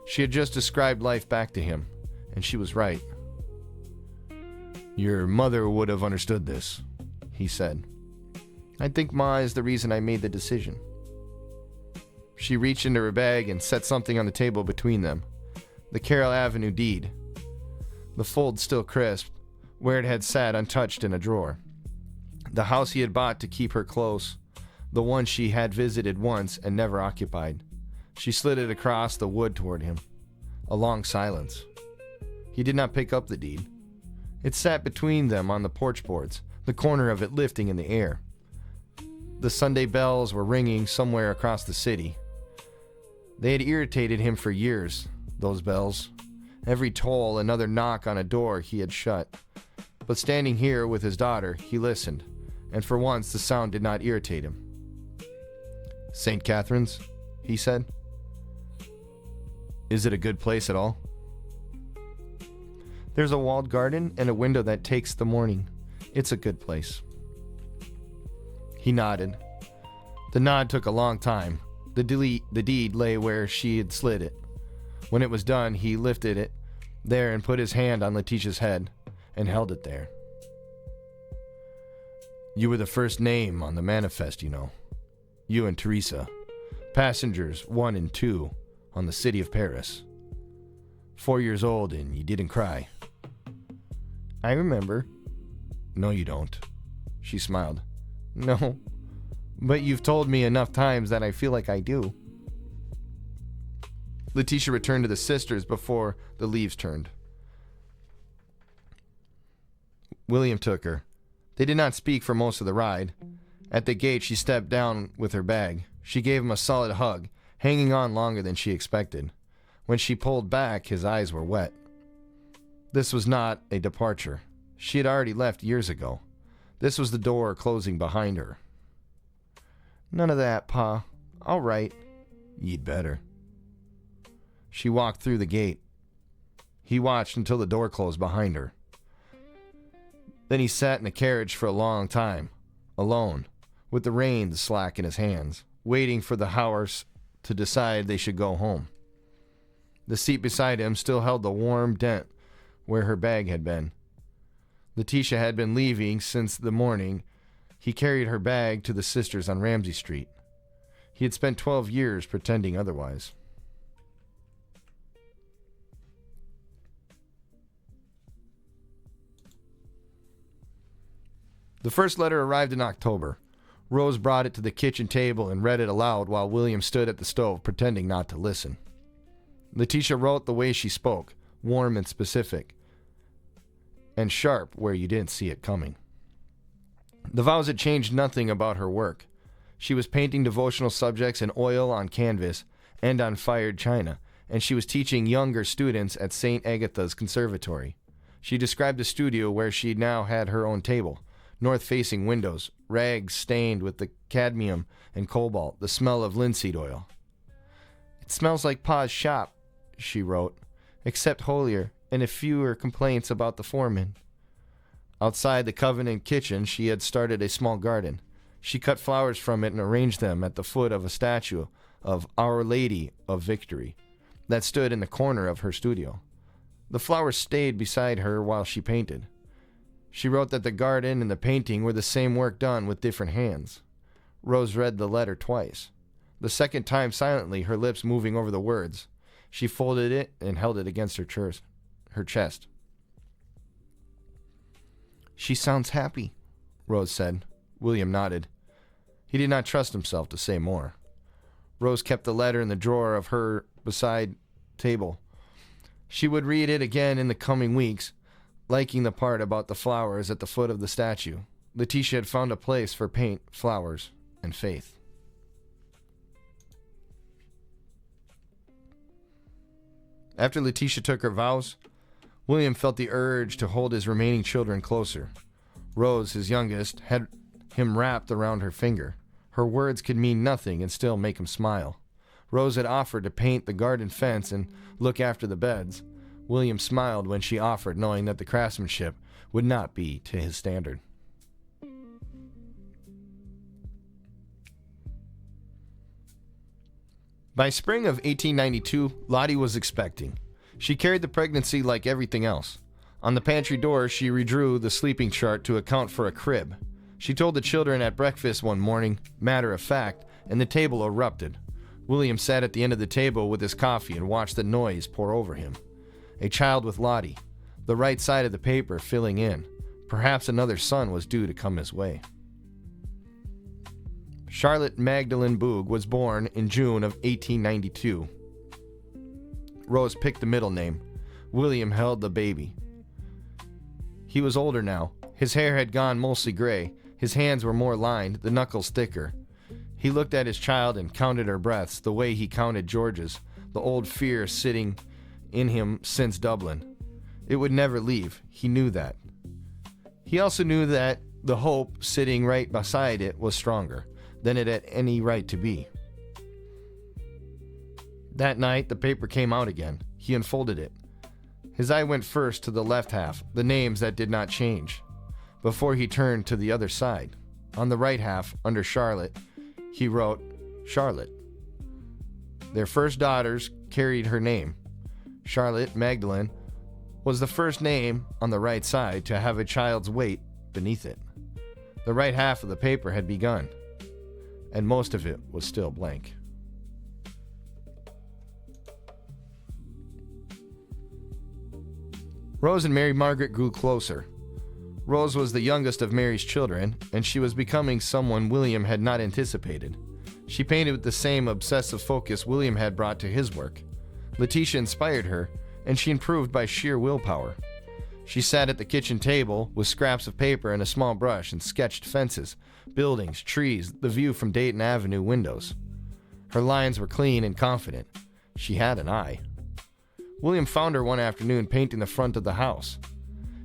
She had just described life back to him, and she was right. Your mother would have understood this, he said. I think Ma is the reason I made the decision. She reached into her bag and set something on the table between them. The Carroll Avenue deed. The fold still crisp, where it had sat untouched in a drawer. The house he had bought to keep her close, the one she had visited once and never occupied. She slid it across the wood toward him. A long silence. He did not pick up the deed. It sat between them on the porch boards, the corner of it lifting in the air. The Sunday bells were ringing somewhere across the city. They had irritated him for years, those bells. Every toll, another knock on a door he had shut. But standing here with his daughter, he listened, and for once the sound did not irritate him. St. Catherine's, he said. Is it a good place at all? There's a walled garden and a window that takes the morning. It's a good place. He nodded. The nod took a long time. The deed lay where she had slid it. When it was done, he lifted it there and put his hand on Letitia's head and held it there. You were the first name on the manifest, you know. You and Teresa. Passengers 1 and 2 on the city of Paris. 4 years old and you didn't cry. I remember. No, you don't. She smiled. No, but you've told me enough times that I feel like I do. Letitia returned to the sisters before the leaves turned. William took her. They did not speak for most of the ride. At the gate, she stepped down with her bag. She gave him a solid hug, hanging on longer than she expected. When she pulled back, his eyes were wet. This was not a departure. She had already left years ago. This was the door closing behind her. None of that, Pa. All right. You'd better. She walked through the gate. He watched until the door closed behind her. Then he sat in the carriage for a long time, alone, with the reins slack in his hands, waiting for the hours to decide they should go home. The seat beside him still held the warm dent where her bag had been. Letitia had been leaving since the morning he carried her bag to the sisters on Ramsey Street. He had spent 12 years pretending otherwise. The first letter arrived in October. Rose brought it to the kitchen table and read it aloud while William stood at the stove pretending not to listen. Letitia wrote the way she spoke, warm and specific, and sharp where you didn't see it coming. The vows had changed nothing about her work. She was painting devotional subjects in oil on canvas and on fired china, and she was teaching younger students at St. Agatha's Conservatory. She described the studio where she now had her own table, north-facing windows, rags stained with the cadmium and cobalt, the smell of linseed oil. It smells like Pa's shop, she wrote, except holier and a fewer complaints about the foreman. Outside the Covenant kitchen, she had started a small garden. She cut flowers from it and arranged them at the foot of a statue of Our Lady of Victory that stood in the corner of her studio. The flowers stayed beside her while she painted. She wrote that the garden and the painting were the same work done with different hands. Rose read the letter twice. The second time silently, her lips moving over the words. She folded it and held it against her chest. She sounds happy, Rose said. William nodded. He did not trust himself to say more. Rose kept the letter in the drawer of her beside table. She would read it again in the coming weeks, liking the part about the flowers at the foot of the statue. Letitia had found a place for paint, flowers, and faith. After Letitia took her vows, William felt the urge to hold his remaining children closer. Rose, his youngest, had him wrapped around her finger. Her words could mean nothing and still make him smile. Rose had offered to paint the garden fence and look after the beds. William smiled when she offered, knowing that the craftsmanship would not be to his standard. By spring of 1892, Lottie was expecting. She carried the pregnancy like everything else. On the pantry door, she redrew the sleeping chart to account for a crib. She told the children at breakfast one morning, matter of fact, and the table erupted. William sat at the end of the table with his coffee and watched the noise pour over him. A child with Lottie, the right side of the paper filling in. Perhaps another son was due to come his way. Charlotte Magdalene Boog was born in June of 1892. Rose picked the middle name. William held the baby. He was older now. His hair had gone mostly gray. His hands were more lined, the knuckles thicker. He looked at his child and counted her breaths the way he counted George's, the old fear sitting in him since Dublin. It would never leave. He knew that. He also knew that the hope sitting right beside it was stronger than it had any right to be. That night, the paper came out again. He unfolded it. His eye went first to the left half, the names that did not change, before he turned to the other side. On the right half, under Charlotte, he wrote, Charlotte. Their first daughters carried her name. Charlotte Magdalene was the first name on the right side to have a child's weight beneath it. The right half of the paper had begun, and most of it was still blank. Rose and Mary Margaret grew closer. Rose was the youngest of Mary's children, and she was becoming someone William had not anticipated. She painted with the same obsessive focus William had brought to his work. Letitia inspired her, and she improved by sheer willpower. She sat at the kitchen table with scraps of paper and a small brush and sketched fences, buildings, trees, the view from Dayton Avenue windows. Her lines were clean and confident. She had an eye. William found her one afternoon painting the front of the house.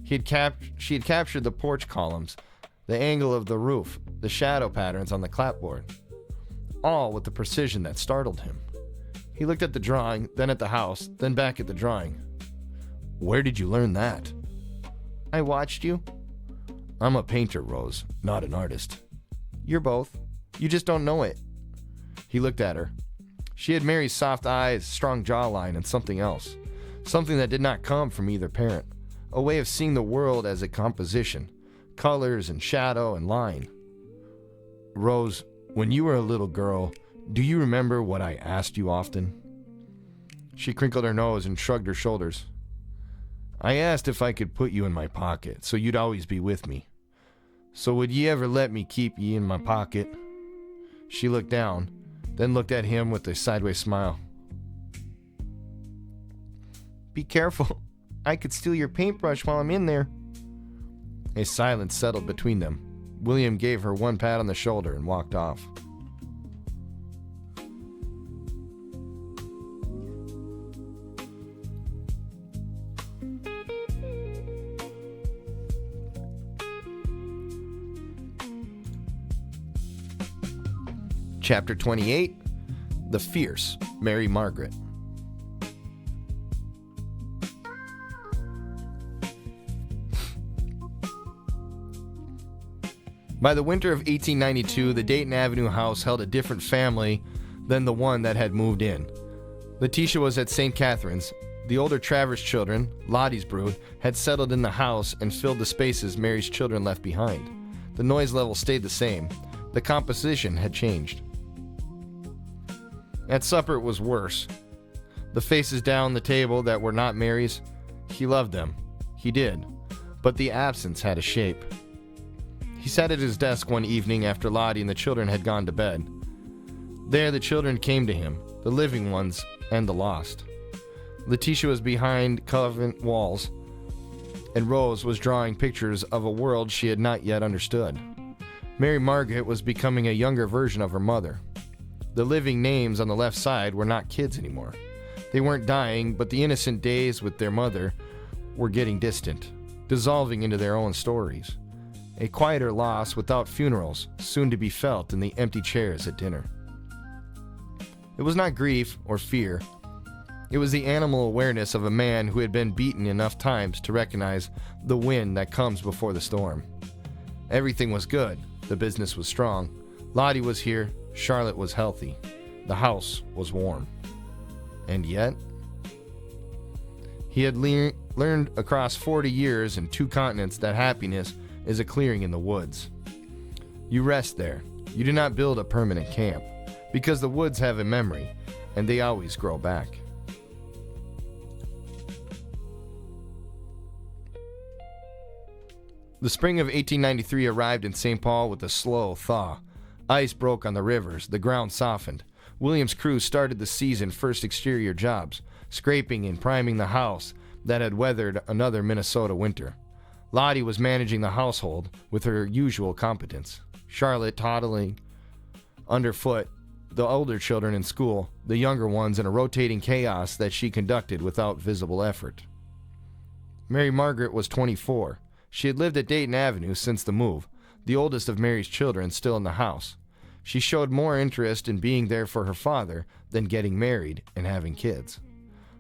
She had captured the porch columns, the angle of the roof, the shadow patterns on the clapboard, all with the precision that startled him. He looked at the drawing, then at the house, then back at the drawing. Where did you learn that? I watched you. I'm a painter, Rose, not an artist. You're both. You just don't know it. He looked at her. She had Mary's soft eyes, strong jawline, and something else. Something that did not come from either parent. A way of seeing the world as a composition. Colors and shadow and line. Rose, when you were a little girl, do you remember what I asked you often? She crinkled her nose and shrugged her shoulders. I asked if I could put you in my pocket, so you'd always be with me. So would ye ever let me keep ye in my pocket? She looked down, then looked at him with a sideways smile. Be careful. I could steal your paintbrush while I'm in there. A silence settled between them. William gave her one pat on the shoulder and walked off. Chapter 28, The Fierce Mary Margaret. By the winter of 1892, the Dayton Avenue house held a different family than the one that had moved in. Letitia was at St. Catherine's. The older Travers children, Lottie's brood, had settled in the house and filled the spaces Mary's children left behind. The noise level stayed the same. The composition had changed. At supper it was worse. The faces down the table that were not Mary's, he loved them. He did. But the absence had a shape. He sat at his desk one evening after Lottie and the children had gone to bed. There the children came to him, the living ones and the lost. Letitia was behind convent walls, and Rose was drawing pictures of a world she had not yet understood. Mary Margaret was becoming a younger version of her mother. The living names on the left side were not kids anymore. They weren't dying, but the innocent days with their mother were getting distant, dissolving into their own stories. a quieter loss without funerals, soon to be felt in the empty chairs at dinner. It was not grief or fear. It was the animal awareness of a man who had been beaten enough times to recognize the wind that comes before the storm. Everything was good. The business was strong. Lottie was here. Charlotte was healthy. The house was warm. And yet, he had learned across 40 years and 2 continents that happiness is a clearing in the woods. You rest there. You do not build a permanent camp, because the woods have a memory, and they always grow back. The spring of 1893 arrived in St. Paul with a slow thaw. Ice broke on the rivers, the ground softened. William's crew started the season's first exterior jobs, scraping and priming the house that had weathered another Minnesota winter. Lottie was managing the household with her usual competence. Charlotte toddling underfoot, the older children in school, the younger ones in a rotating chaos that she conducted without visible effort. Mary Margaret was 24. She had lived at Dayton Avenue since the move, the oldest of Mary's children still in the house. She showed more interest in being there for her father than getting married and having kids.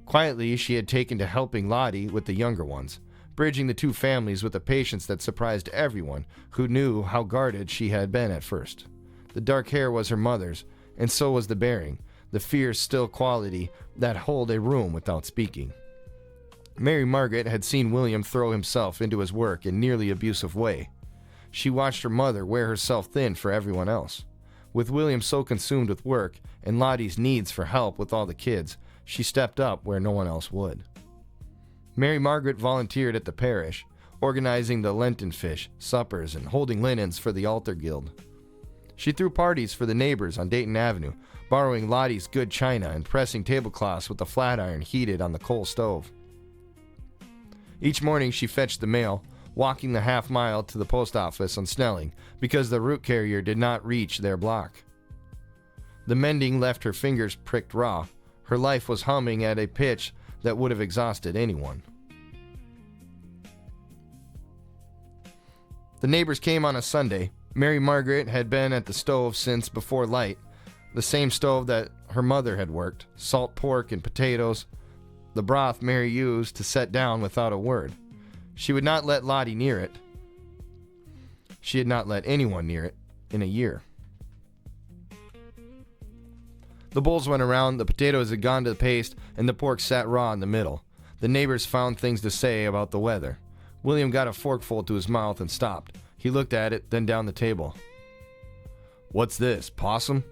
Quietly, she had taken to helping Lottie with the younger ones, bridging the 2 families with a patience that surprised everyone who knew how guarded she had been at first. The dark hair was her mother's, and so was the bearing, the fierce, still quality that held a room without speaking. Mary Margaret had seen William throw himself into his work in nearly abusive way. She watched her mother wear herself thin for everyone else. With William so consumed with work and Lottie's needs for help with all the kids, she stepped up where no one else would. Mary Margaret volunteered at the parish, organizing the Lenten fish, suppers, and holding linens for the altar guild. She threw parties for the neighbors on Dayton Avenue, borrowing Lottie's good china and pressing tablecloths with a flat iron heated on the coal stove. Each morning she fetched the mail, walking the half-mile to the post office on Snelling because the route carrier did not reach their block. The mending left her fingers pricked raw. Her life was humming at a pitch that would have exhausted anyone. The neighbors came on a Sunday. Mary Margaret had been at the stove since before light, the same stove that her mother had worked, salt pork and potatoes, the broth Mary used to set down without a word. She would not let Lottie near it. She had not let anyone near it in a year. The bowls went around, the potatoes had gone to the paste, and the pork sat raw in the middle. The neighbors found things to say about the weather. William got a forkful to his mouth and stopped. He looked at it, then down the table. "What's this, possum?"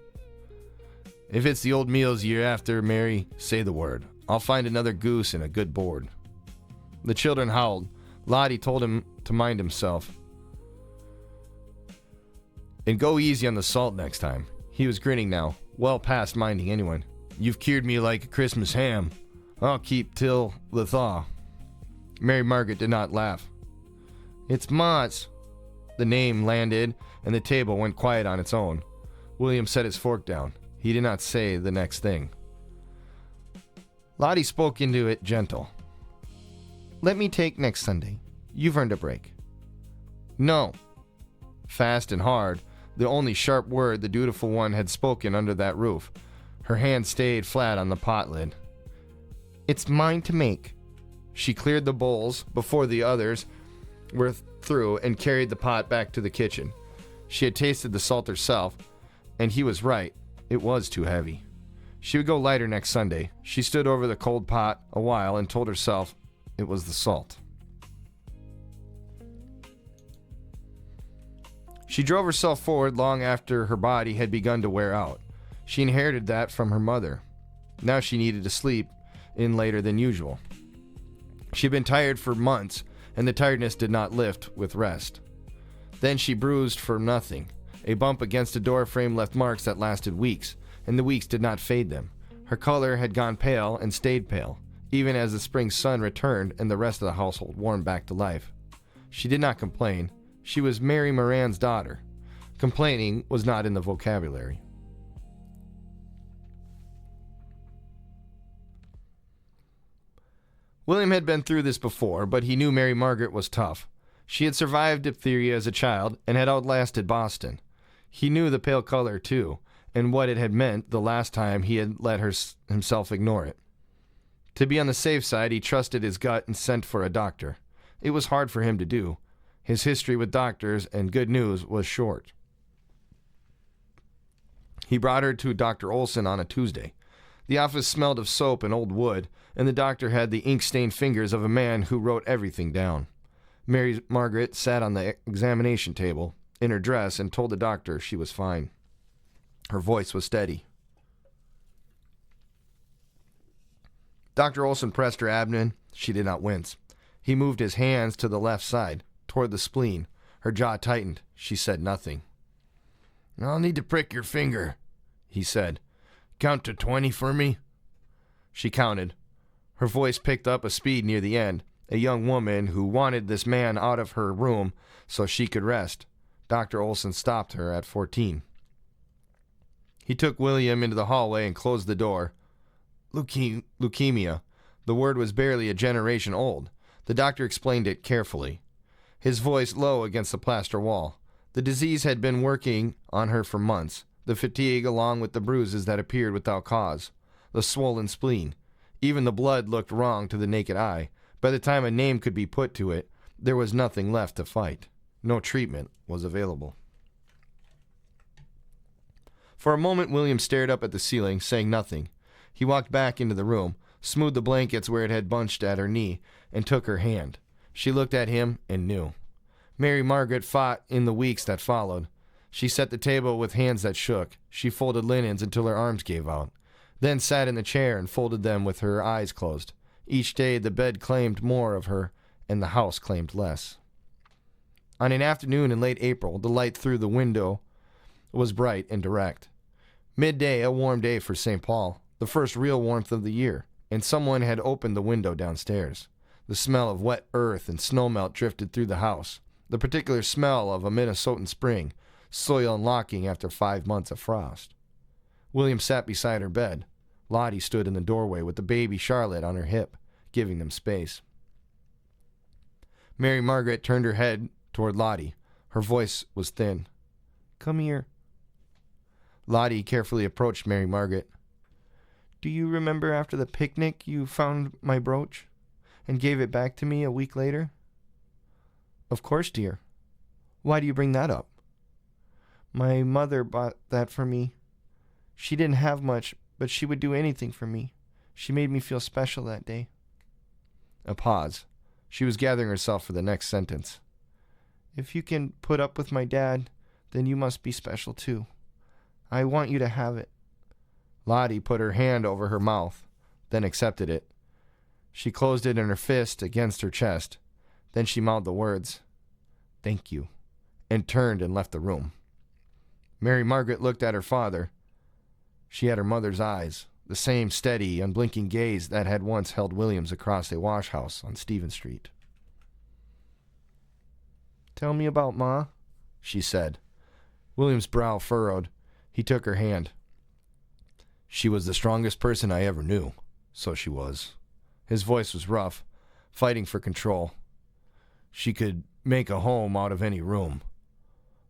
"If it's the old meals you're after, Mary, say the word. I'll find another goose and a good board." The children howled. Lottie told him to mind himself. "And go easy on the salt next time." He was grinning now, well past minding anyone. "You've cured me like a Christmas ham. I'll keep till the thaw." Mary Margaret did not laugh. "It's Ma's." The name landed, and the table went quiet on its own. William set his fork down. He did not say the next thing. Lottie spoke into it gentle. "Let me take next Sunday. You've earned a break." "No." Fast and hard, the only sharp word the dutiful one had spoken under that roof. Her hand stayed flat on the pot lid. "It's mine to make." She cleared the bowls before the others were through and carried the pot back to the kitchen. She had tasted the salt herself, and he was right. It was too heavy. She would go lighter next Sunday. She stood over the cold pot a while and told herself it was the salt. She drove herself forward long after her body had begun to wear out. She inherited that from her mother. Now she needed to sleep in later than usual. She had been tired for months, and the tiredness did not lift with rest. Then she bruised for nothing. A bump against a door frame left marks that lasted weeks, and the weeks did not fade them. Her color had gone pale and stayed pale, even as the spring sun returned and the rest of the household warmed back to life. She did not complain. She was Mary Moran's daughter. Complaining was not in the vocabulary. William had been through this before, but he knew Mary Margaret was tough. She had survived diphtheria as a child and had outlasted Boston. He knew the pale color, too, and what it had meant the last time he had let himself ignore it. To be on the safe side, he trusted his gut and sent for a doctor. It was hard for him to do. His history with doctors and good news was short. He brought her to Dr. Olson on a Tuesday. The office smelled of soap and old wood, and the doctor had the ink-stained fingers of a man who wrote everything down. Mary Margaret sat on the examination table in her dress and told the doctor she was fine. Her voice was steady. Dr. Olson pressed her abdomen. She did not wince. He moved his hands to the left side, toward the spleen. Her jaw tightened. She said nothing. "I'll need to prick your finger," he said. "Count to 20 for me." She counted. Her voice picked up a speed near the end. A young woman who wanted this man out of her room so she could rest. Dr. Olson stopped her at 14. He took William into the hallway and closed the door. Leukemia. The word was barely a generation old. The doctor explained it carefully, his voice low against the plaster wall. The disease had been working on her for months. The fatigue, along with the bruises that appeared without cause. The swollen spleen. Even the blood looked wrong to the naked eye. By the time a name could be put to it, there was nothing left to fight. No treatment was available. For a moment, William stared up at the ceiling, saying nothing. He walked back into the room, smoothed the blankets where it had bunched at her knee, and took her hand. She looked at him and knew. Mary Margaret fought in the weeks that followed. She set the table with hands that shook. She folded linens until her arms gave out, then sat in the chair and folded them with her eyes closed. Each day the bed claimed more of her, and the house claimed less. On an afternoon in late April, the light through the window was bright and direct. Midday, a warm day for St. Paul, the first real warmth of the year, and someone had opened the window downstairs. The smell of wet earth and snowmelt drifted through the house, the particular smell of a Minnesotan spring, soil unlocking after 5 months of frost. William sat beside her bed. Lottie stood in the doorway with the baby Charlotte on her hip, giving them space. Mary Margaret turned her head toward Lottie. Her voice was thin. "Come here." Lottie carefully approached Mary Margaret. "Do you remember after the picnic you found my brooch and gave it back to me a week later?" "Of course, dear. Why do you bring that up?" "My mother bought that for me. She didn't have much, but she would do anything for me. She made me feel special that day." A pause. She was gathering herself for the next sentence. "If you can put up with my dad, then you must be special too. I want you to have it." Lottie put her hand over her mouth, then accepted it. She closed it in her fist against her chest. Then she mouthed the words, "Thank you," and turned and left the room. Mary Margaret looked at her father. She had her mother's eyes, the same steady, unblinking gaze that had once held Williams across a wash house on Stephen Street. "Tell me about Ma," she said. William's brow furrowed. He took her hand. "She was the strongest person I ever knew, so she was." His voice was rough, fighting for control. "She could make a home out of any room.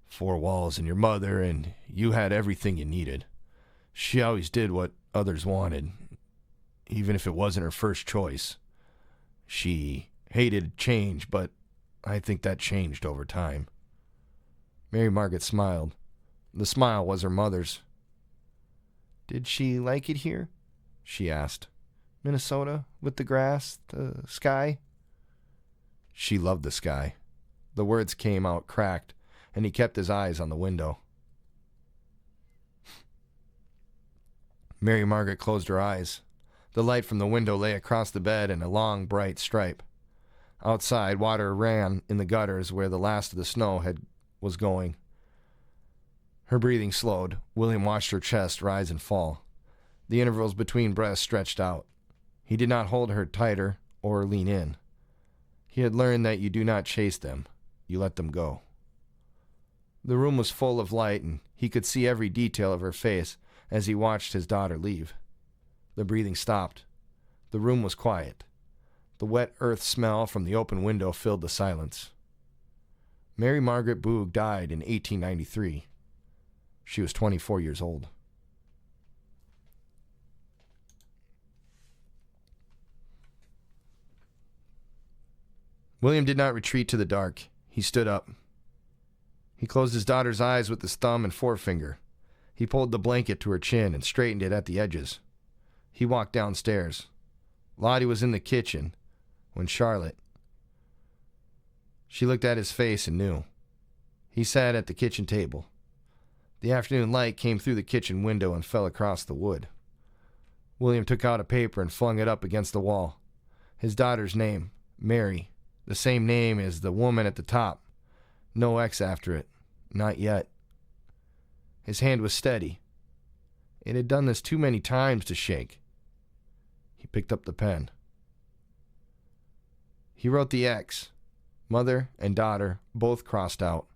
4 walls and your mother, and you had everything you needed. She always did what others wanted, even if it wasn't her first choice. She hated change, but I think that changed over time." Mary Margaret smiled. The smile was her mother's. "Did she like it here?" she asked. "Minnesota, with the grass, the sky?" "She loved the sky." The words came out cracked, and he kept his eyes on the window. Mary Margaret closed her eyes. The light from the window lay across the bed in a long, bright stripe. Outside, water ran in the gutters where the last of the snow was going. Her breathing slowed. William watched her chest rise and fall. The intervals between breaths stretched out. He did not hold her tighter or lean in. He had learned that you do not chase them. You let them go. The room was full of light, and he could see every detail of her face as he watched his daughter leave. The breathing stopped. The room was quiet. The wet earth smell from the open window filled the silence. Mary Margaret Boog died in 1893. She was 24 years old. William did not retreat to the dark. He stood up. He closed his daughter's eyes with his thumb and forefinger. He pulled the blanket to her chin and straightened it at the edges. He walked downstairs. Lottie was in the kitchen when Charlotte. She looked at his face and knew. He sat at the kitchen table. The afternoon light came through the kitchen window and fell across the wood. William took out a paper and flung it up against the wall. His daughter's name, Mary, the same name as the woman at the top. No X after it. Not yet. His hand was steady. It had done this too many times to shake. He picked up the pen. He wrote the X. Mother and daughter both crossed out.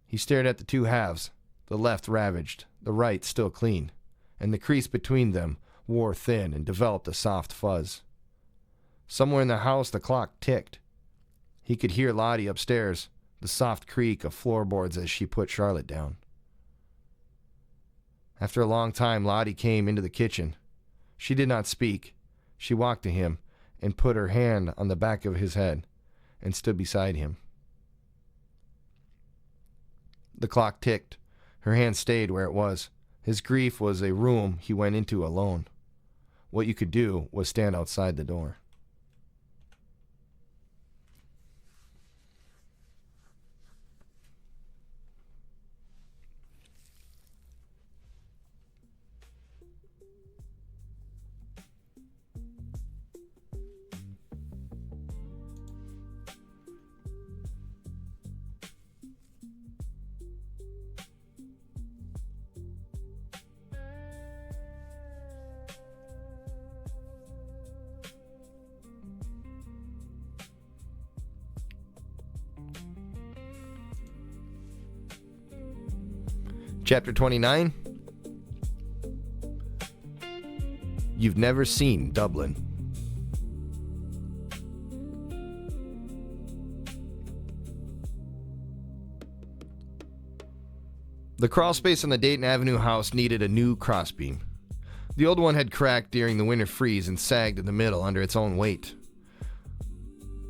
He stared at the two halves, the left ravaged, the right still clean, and the crease between them wore thin and developed a soft fuzz. Somewhere in the house the clock ticked. He could hear Lottie upstairs, the soft creak of floorboards as she put Charlotte down. After a long time, Lottie came into the kitchen. She did not speak. She walked to him and put her hand on the back of his head and stood beside him. The clock ticked. Her hand stayed where it was. His grief was a room he went into alone. What you could do was stand outside the door. Chapter 29. You've never seen Dublin. The crawl space on the Dayton Avenue house needed a new crossbeam. The old one had cracked during the winter freeze and sagged in the middle under its own weight.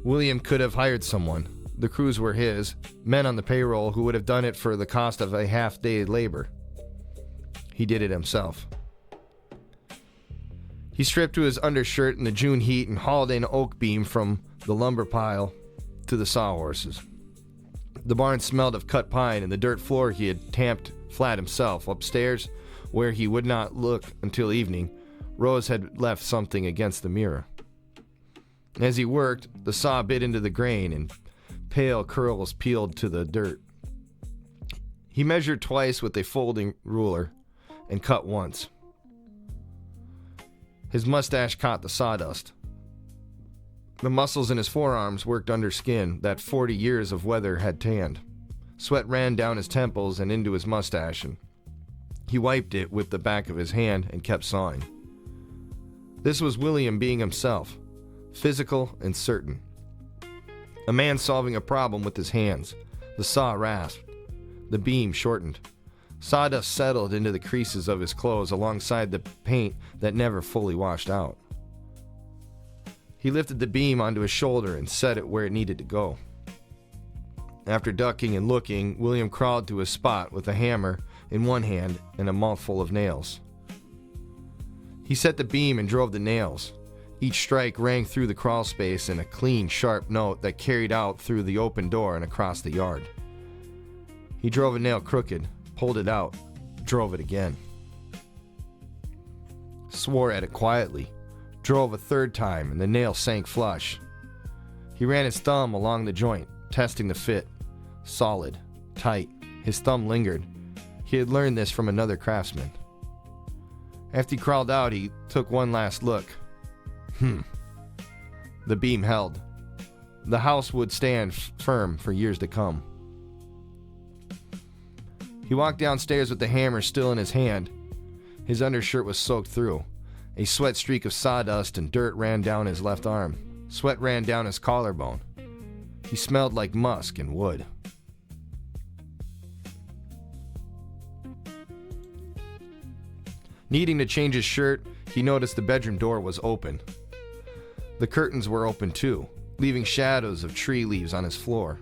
William could have hired someone. The crews were his, men on the payroll who would have done it for the cost of a half-day labor. He did it himself. He stripped to his undershirt in the June heat and hauled an oak beam from the lumber pile to the sawhorses. The barn smelled of cut pine and the dirt floor he had tamped flat himself. Upstairs, where he would not look until evening, Rose had left something against the mirror. As he worked, the saw bit into the grain and pale curls peeled to the dirt. He measured twice with a folding ruler and cut once. His mustache caught the sawdust. The muscles in his forearms worked under skin that 40 years of weather had tanned. Sweat ran down his temples and into his mustache, and he wiped it with the back of his hand and kept sawing. This was William being himself, physical and certain. A man solving a problem with his hands. The saw rasped. The beam shortened. Sawdust settled into the creases of his clothes alongside the paint that never fully washed out. He lifted the beam onto his shoulder and set it where it needed to go. After ducking and looking, William crawled to his spot with a hammer in one hand and a mouthful of nails. He set the beam and drove the nails. Each strike rang through the crawl space in a clean, sharp note that carried out through the open door and across the yard. He drove a nail crooked, pulled it out, drove it again. Swore at it quietly, drove a third time, and the nail sank flush. He ran his thumb along the joint, testing the fit. Solid, tight. His thumb lingered. He had learned this from another craftsman. After he crawled out, he took one last look. The beam held. The house would stand firm for years to come. He walked downstairs with the hammer still in his hand. His undershirt was soaked through. A sweat streak of sawdust and dirt ran down his left arm. Sweat ran down his collarbone. He smelled like musk and wood. Needing to change his shirt, he noticed the bedroom door was open. The curtains were open too, leaving shadows of tree leaves on his floor.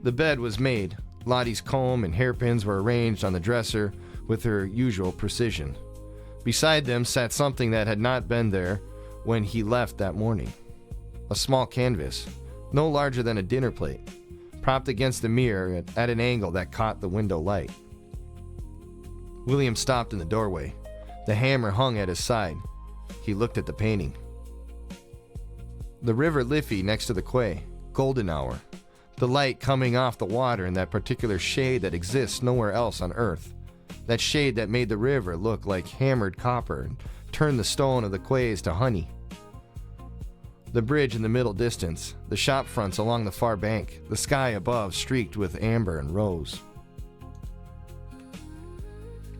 The bed was made. Lottie's comb and hairpins were arranged on the dresser with her usual precision. Beside them sat something that had not been there when he left that morning. A small canvas, no larger than a dinner plate, propped against the mirror at an angle that caught the window light. William stopped in the doorway. The hammer hung at his side. He looked at the painting. The river Liffey next to the quay, golden hour. The light coming off the water in that particular shade that exists nowhere else on Earth. That shade that made the river look like hammered copper and turned the stone of the quays to honey. The bridge in the middle distance, the shop fronts along the far bank, the sky above streaked with amber and rose.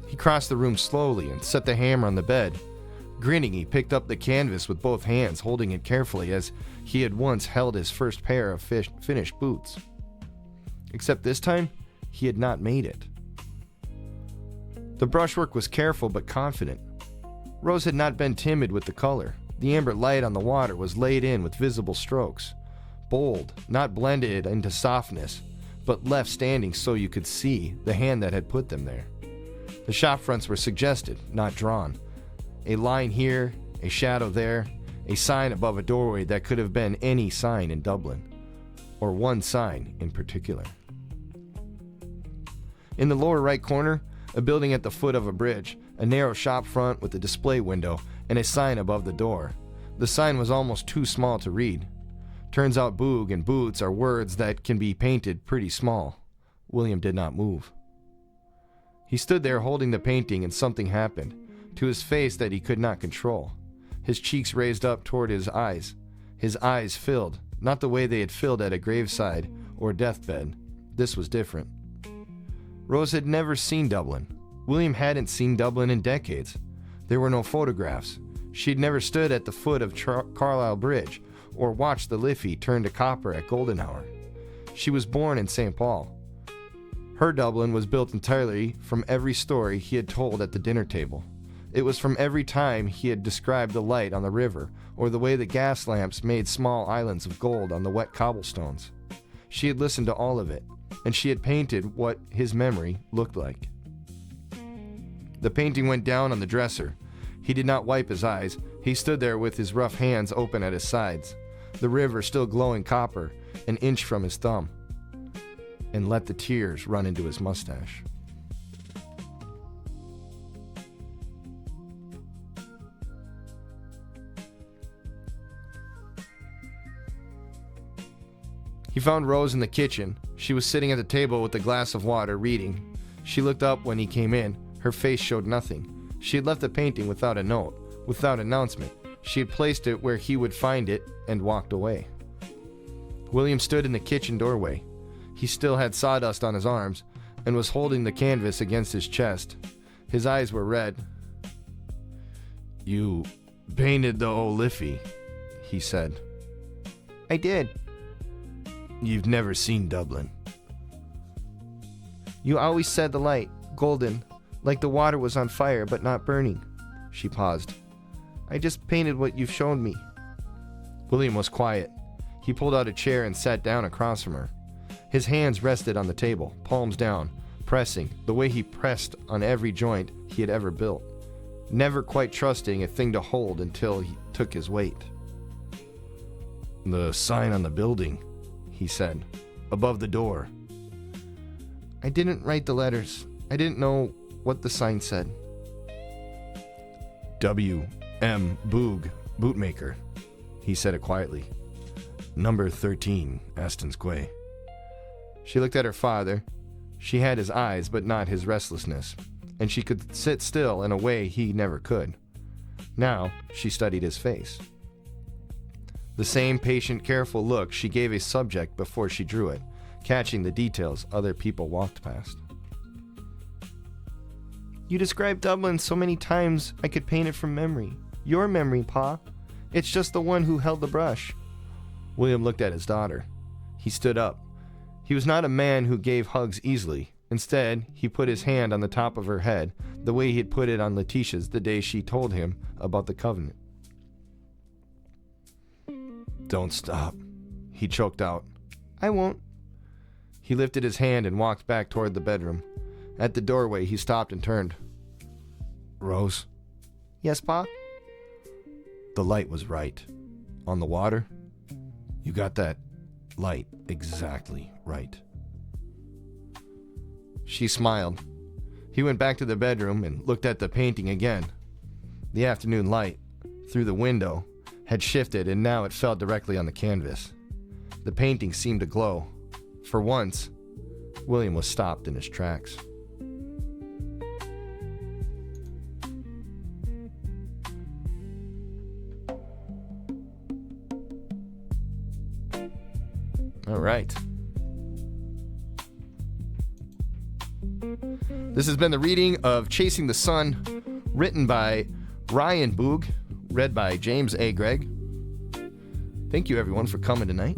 He crossed the room slowly and set the hammer on the bed. Grinning, he picked up the canvas with both hands, holding it carefully as he had once held his first pair of finished boots. Except this time, he had not made it. The brushwork was careful but confident. Rose had not been timid with the color. The amber light on the water was laid in with visible strokes. Bold, not blended into softness, but left standing so you could see the hand that had put them there. The shop fronts were suggested, not drawn. A line here, a shadow there, a sign above a doorway that could have been any sign in Dublin, or one sign in particular. In the lower right corner, a building at the foot of a bridge, a narrow shop front with a display window, and a sign above the door. The sign was almost too small to read. Turns out Boog and boots are words that can be painted pretty small. William did not move. He stood there holding the painting, and something happened to his face that he could not control. His cheeks raised up toward his eyes. His eyes filled, not the way they had filled at a graveside or deathbed. This was different. Rose had never seen Dublin. William hadn't seen Dublin in decades. There were no photographs. She had never stood at the foot of Carlisle Bridge or watched the Liffey turn to copper at golden hour. She was born in St. Paul. Her Dublin was built entirely from every story he had told at the dinner table. It was from every time he had described the light on the river or the way the gas lamps made small islands of gold on the wet cobblestones. She had listened to all of it, and she had painted what his memory looked like. The painting went down on the dresser. He did not wipe his eyes. He stood there with his rough hands open at his sides, the river still glowing copper, an inch from his thumb, and let the tears run into his mustache. He found Rose in the kitchen. She was sitting at the table with a glass of water, reading. She looked up when he came in. Her face showed nothing. She had left the painting without a note, without announcement. She had placed it where he would find it and walked away. William stood in the kitchen doorway. He still had sawdust on his arms and was holding the canvas against his chest. His eyes were red. "You painted the old Liffey," he said. "I did." "You've never seen Dublin." "You always said the light, golden, like the water was on fire but not burning." She paused. "I just painted what you've shown me." William was quiet. He pulled out a chair and sat down across from her. His hands rested on the table, palms down, pressing, the way he pressed on every joint he had ever built, never quite trusting a thing to hold until he took his weight. "The sign on the building," he said, "above the door." "I didn't write the letters. I didn't know what the sign said." "W. M. Boog, bootmaker," he said it quietly. "Number 13, Aston's Quay." She looked at her father. She had his eyes, but not his restlessness, and she could sit still in a way he never could. Now she studied his face. The same patient, careful look she gave a subject before she drew it, catching the details other people walked past. "You described Dublin so many times I could paint it from memory. Your memory, Pa. It's just the one who held the brush." William looked at his daughter. He stood up. He was not a man who gave hugs easily. Instead, he put his hand on the top of her head, the way he had put it on Letitia's the day she told him about the covenant. "Don't stop," he choked out. "I won't." He lifted his hand and walked back toward the bedroom. At the doorway, he stopped and turned. "Rose?" "Yes, Pa?" The light was right. On the water? You got that light exactly right. She smiled. He went back to the bedroom and looked at the painting again. The afternoon light, through the window, had shifted and now it fell directly on the canvas. The painting seemed to glow. For once, William was stopped in his tracks. All right. This has been the reading of Chasing the Sun, written by Ryan Boog, read by James A Greig. Thank you, everyone, for coming tonight.